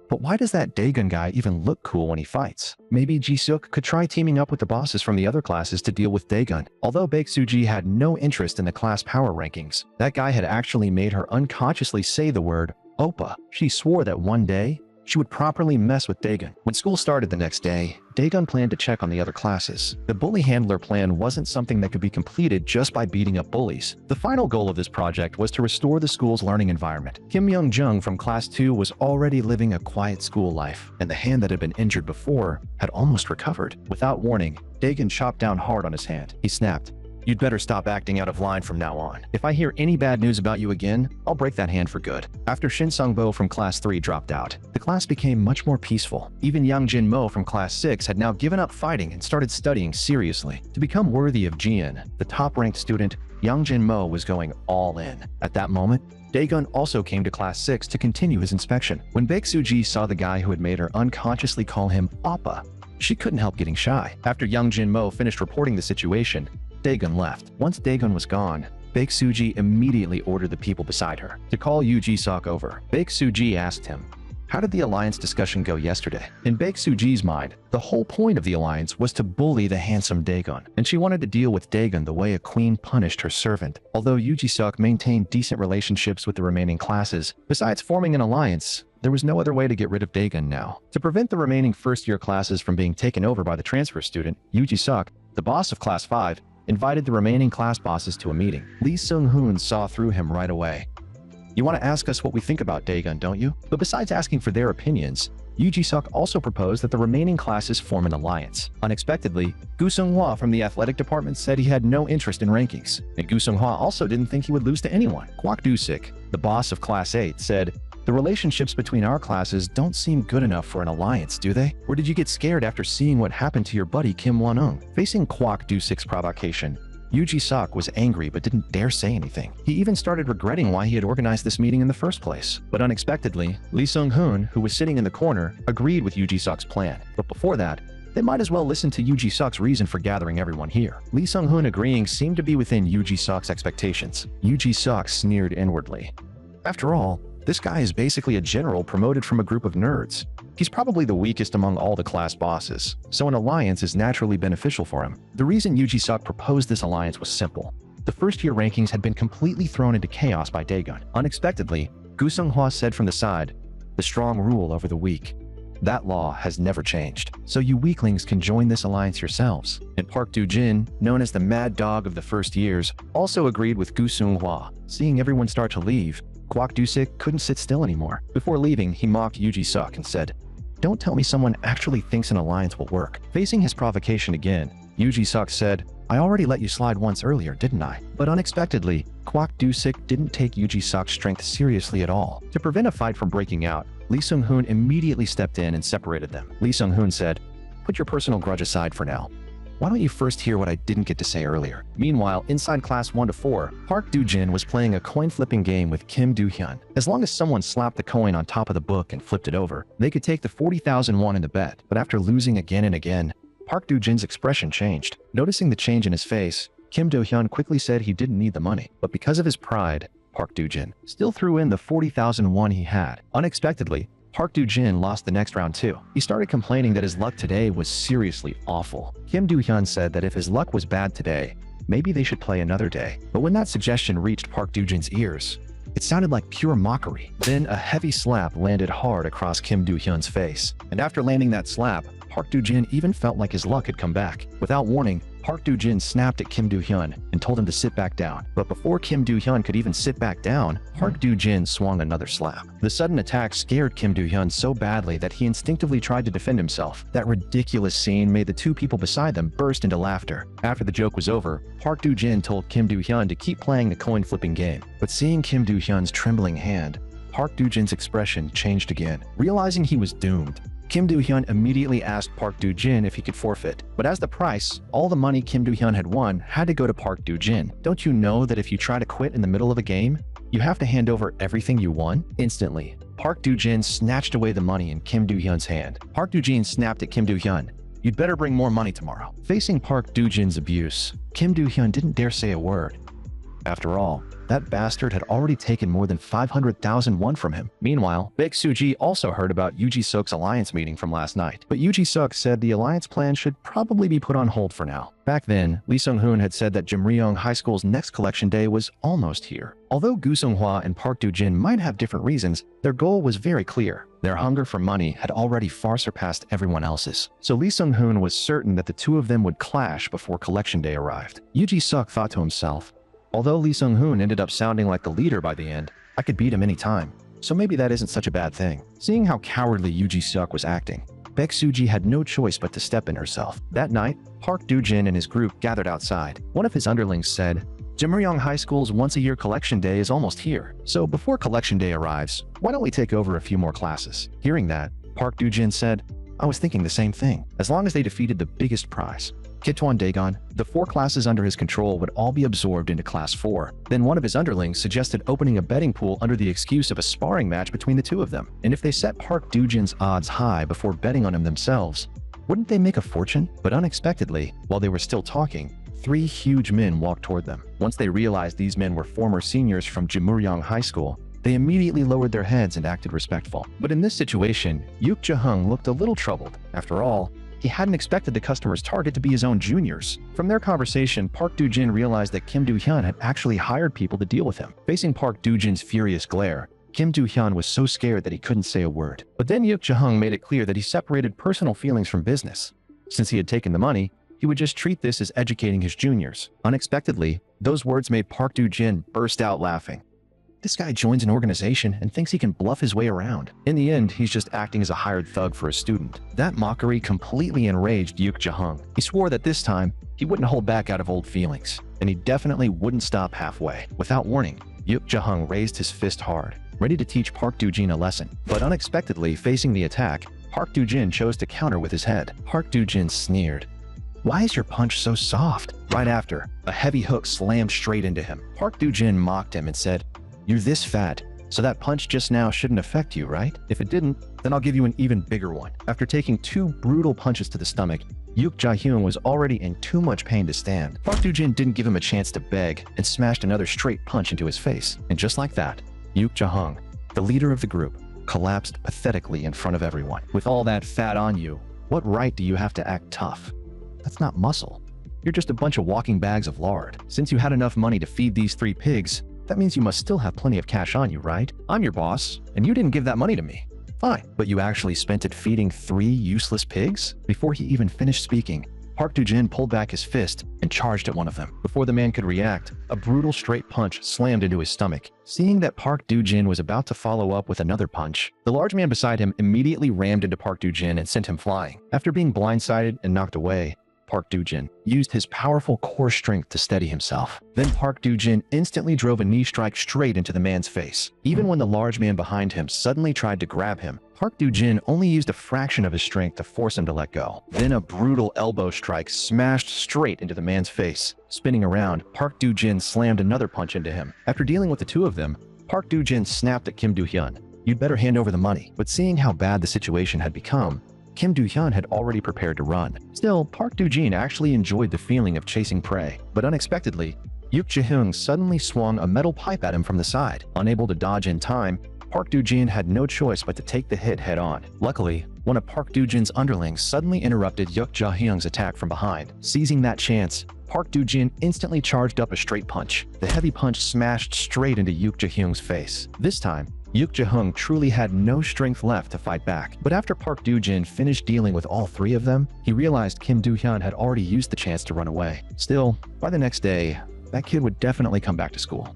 "But why does that Daegun guy even look cool when he fights? Maybe Ji-suk could try teaming up with the bosses from the other classes to deal with Daegun." Although Baek Soo-ji had no interest in the class power rankings, that guy had actually made her unconsciously say the word Oppa. She swore that one day, she would properly mess with Daegun. When school started the next day, Daegun planned to check on the other classes. The bully handler plan wasn't something that could be completed just by beating up bullies. The final goal of this project was to restore the school's learning environment. Kim Young-jung from Class 2 was already living a quiet school life, and the hand that had been injured before had almost recovered. Without warning, Daegun chopped down hard on his hand. He snapped, "You'd better stop acting out of line from now on. If I hear any bad news about you again, I'll break that hand for good." After Shin Sung-bo from Class 3 dropped out, the class became much more peaceful. Even Yang Jin-mo from Class 6 had now given up fighting and started studying seriously. To become worthy of Jian, the top-ranked student, Yang Jin-mo was going all in. At that moment, Daegun also came to Class 6 to continue his inspection. When Baek Soo-ji saw the guy who had made her unconsciously call him Appa, she couldn't help getting shy. After Yang Jin-mo finished reporting the situation, Daegun left. Once Daegun was gone, Baek Soo-ji immediately ordered the people beside her to call Yu Ji-sok over. Baek Soo-ji asked him, "How did the alliance discussion go yesterday?" In Baek Soo-ji's mind, the whole point of the alliance was to bully the handsome Daegun, and she wanted to deal with Daegun the way a queen punished her servant. Although Yu Ji-sok maintained decent relationships with the remaining classes, besides forming an alliance, there was no other way to get rid of Daegun now. To prevent the remaining first-year classes from being taken over by the transfer student, Yu Ji-sok, the boss of Class 5, invited the remaining class bosses to a meeting. Lee Sung-hoon saw through him right away. "You want to ask us what we think about Daegun, don't you?" But besides asking for their opinions, Yu Ji-sok also proposed that the remaining classes form an alliance. Unexpectedly, Gu Sung-hwa from the athletic department said he had no interest in rankings, and Gu Sung-hwa also didn't think he would lose to anyone. Kwak Do-sik, the boss of Class 8, said, "The relationships between our classes don't seem good enough for an alliance, do they? Or did you get scared after seeing what happened to your buddy Kim Won-ung?" Facing Kwak Do-sik's provocation, Yu Ji-sok was angry but didn't dare say anything. He even started regretting why he had organized this meeting in the first place. But unexpectedly, Lee Sung-hoon, who was sitting in the corner, agreed with Yu Ji-sok's plan. But before that, they might as well listen to Yu Ji-sok's reason for gathering everyone here. Lee Sung-hoon agreeing seemed to be within Yu Ji-sok's expectations. Yu Ji-sok sneered inwardly. After all, this guy is basically a general promoted from a group of nerds. He's probably the weakest among all the class bosses, so an alliance is naturally beneficial for him. The reason Yu Ji-sok proposed this alliance was simple. The first-year rankings had been completely thrown into chaos by Daegun. Unexpectedly, Gu Sung-hwa said from the side, "The strong rule over the weak. That law has never changed, so you weaklings can join this alliance yourselves." And Park Do-jin, known as the mad dog of the first years, also agreed with Gu Sung-hwa. Seeing everyone start to leave, Kwak Do-sik couldn't sit still anymore. Before leaving, he mocked Yu Ji-sok and said, "Don't tell me someone actually thinks an alliance will work." Facing his provocation again, Yu Ji-sok said, "I already let you slide once earlier, didn't I?" But unexpectedly, Kwak Do-sik didn't take Yu Ji-sok's strength seriously at all. To prevent a fight from breaking out, Lee Sung-hoon immediately stepped in and separated them. Lee Sung-hoon said, "Put your personal grudge aside for now. Why don't you first hear what I didn't get to say earlier?" Meanwhile, inside Class 1 to 4, Park Do-jin was playing a coin-flipping game with Kim Do-hyun. As long as someone slapped the coin on top of the book and flipped it over, they could take the 40,000 won in the bet. But after losing again and again, Park Do-jin's expression changed. Noticing the change in his face, Kim Do-hyun quickly said he didn't need the money. But because of his pride, Park Do-jin still threw in the 40,000 won he had. Unexpectedly, Park Do-jin lost the next round too. He started complaining that his luck today was seriously awful. Kim Do-hyun said that if his luck was bad today, maybe they should play another day. But when that suggestion reached Park Do-jin's ears, It sounded like pure mockery. Then a heavy slap landed hard across Kim Do-hyun's face. And after landing that slap, Park Do-jin even felt like his luck had come back. Without warning, Park Do-jin snapped at Kim Do-hyun and told him to sit back down. But before Kim Do-hyun could even sit back down, Park Do-jin swung another slap. The sudden attack scared Kim Do-hyun so badly that he instinctively tried to defend himself. That ridiculous scene made the two people beside them burst into laughter. After the joke was over, Park Do-jin told Kim Do-hyun to keep playing the coin-flipping game. But seeing Kim Do-hyun's trembling hand, Park Do-jin's expression changed again. Realizing he was doomed, Kim Do-hyun immediately asked Park Do-jin if he could forfeit. But as the price, all the money Kim Do-hyun had won had to go to Park Do-jin. Don't you know that if you try to quit in the middle of a game, you have to hand over everything you won? Instantly, Park Do-jin snatched away the money in Kim Do-hyun's hand. Park Do-jin snapped at Kim Do-hyun. "You'd better bring more money tomorrow." Facing Park Do-jin's abuse, Kim Do-hyun didn't dare say a word. After all, that bastard had already taken more than 500,000 won from him. Meanwhile, Baek Soo-ji also heard about Yoo Ji-suk's alliance meeting from last night. But Yoo Ji-suk said the alliance plan should probably be put on hold for now. Back then, Lee Sung-hoon had said that Jimryong High School's next collection day was almost here. Although Gu Sung-hwa and Park Do-jin might have different reasons, their goal was very clear. Their hunger for money had already far surpassed everyone else's. So Lee Sung-hoon was certain that the two of them would clash before collection day arrived. Yoo Ji-suk thought to himself, although Lee Sung-hoon ended up sounding like the leader by the end, I could beat him any time. So maybe that isn't such a bad thing. Seeing how cowardly Yoo Ji-suk was acting, Baek Soo-ji had no choice but to step in herself. That night, Park Do-jin and his group gathered outside. One of his underlings said, "Jimryong High School's once-a-year collection day is almost here. So before collection day arrives, why don't we take over a few more classes?" Hearing that, Park Do-jin said, "I was thinking the same thing, as long as they defeated the biggest prize." Kitwan Dagon, the 4 classes under his control would all be absorbed into Class 4. Then one of his underlings suggested opening a betting pool under the excuse of a sparring match between the two of them. And if they set Park Do-jin's odds high before betting on him themselves, wouldn't they make a fortune? But unexpectedly, while they were still talking, 3 huge men walked toward them. Once they realized these men were former seniors from Jimryong High School, they immediately lowered their heads and acted respectful. But in this situation, Yuk Ja-hung looked a little troubled. After all, he hadn't expected the customer's target to be his own juniors. From their conversation, Park Do-jin realized that Kim Do-hyun had actually hired people to deal with him. Facing Park Do-jin's furious glare, Kim Do-hyun was so scared that he couldn't say a word. But then Yuk Ja-hung made it clear that he separated personal feelings from business. Since he had taken the money, he would just treat this as educating his juniors. Unexpectedly, those words made Park Do-jin burst out laughing. This guy joins an organization and thinks he can bluff his way around. In the end, he's just acting as a hired thug for a student. That mockery completely enraged Yuk Ja-hung. He swore that this time, he wouldn't hold back out of old feelings, and he definitely wouldn't stop halfway. Without warning, Yuk Ja-hung raised his fist hard, ready to teach Park Do-jin a lesson. But unexpectedly, facing the attack, Park Do-jin chose to counter with his head. Park Do-jin sneered. "Why is your punch so soft?" Right after, a heavy hook slammed straight into him. Park Do-jin mocked him and said, "You're this fat, so that punch just now shouldn't affect you, right? If it didn't, then I'll give you an even bigger one." After taking 2 brutal punches to the stomach, Yuk Ja-hyun was already in too much pain to stand. Park Do-jin didn't give him a chance to beg and smashed another straight punch into his face. And just like that, Yuk Ja-hung, the leader of the group, collapsed pathetically in front of everyone. "With all that fat on you, what right do you have to act tough? That's not muscle. You're just a bunch of walking bags of lard. Since you had enough money to feed these 3 pigs, that means you must still have plenty of cash on you, right? I'm your boss, and you didn't give that money to me. Fine, but you actually spent it feeding 3 useless pigs?" Before he even finished speaking, Park Do-jin pulled back his fist and charged at one of them. Before the man could react, a brutal straight punch slammed into his stomach. Seeing that Park Do-jin was about to follow up with another punch, the large man beside him immediately rammed into Park Do-jin and sent him flying. After being blindsided and knocked away, Park Do-jin used his powerful core strength to steady himself. Then Park Do-jin instantly drove a knee strike straight into the man's face. Even when the large man behind him suddenly tried to grab him, Park Do-jin only used a fraction of his strength to force him to let go. Then a brutal elbow strike smashed straight into the man's face. Spinning around, Park Do-jin slammed another punch into him. After dealing with the 2 of them, Park Do-jin snapped at Kim Do-hyun. "You'd better hand over the money." But seeing how bad the situation had become, Kim Do-hyun had already prepared to run. Still, Park Do-jin actually enjoyed the feeling of chasing prey. But unexpectedly, Yuk Ja-hung suddenly swung a metal pipe at him from the side. Unable to dodge in time, Park Do-jin had no choice but to take the hit head-on. Luckily, one of Park Do-jin's underlings suddenly interrupted Yuk Ja-hyung's attack from behind. Seizing that chance, Park Do-jin instantly charged up a straight punch. The heavy punch smashed straight into Yuk Jae-hyung's face. This time, Yuk Jae-hyung truly had no strength left to fight back. But after Park Do-jin finished dealing with all three of them, he realized Kim Do-hyun had already used the chance to run away. Still, by the next day, that kid would definitely come back to school.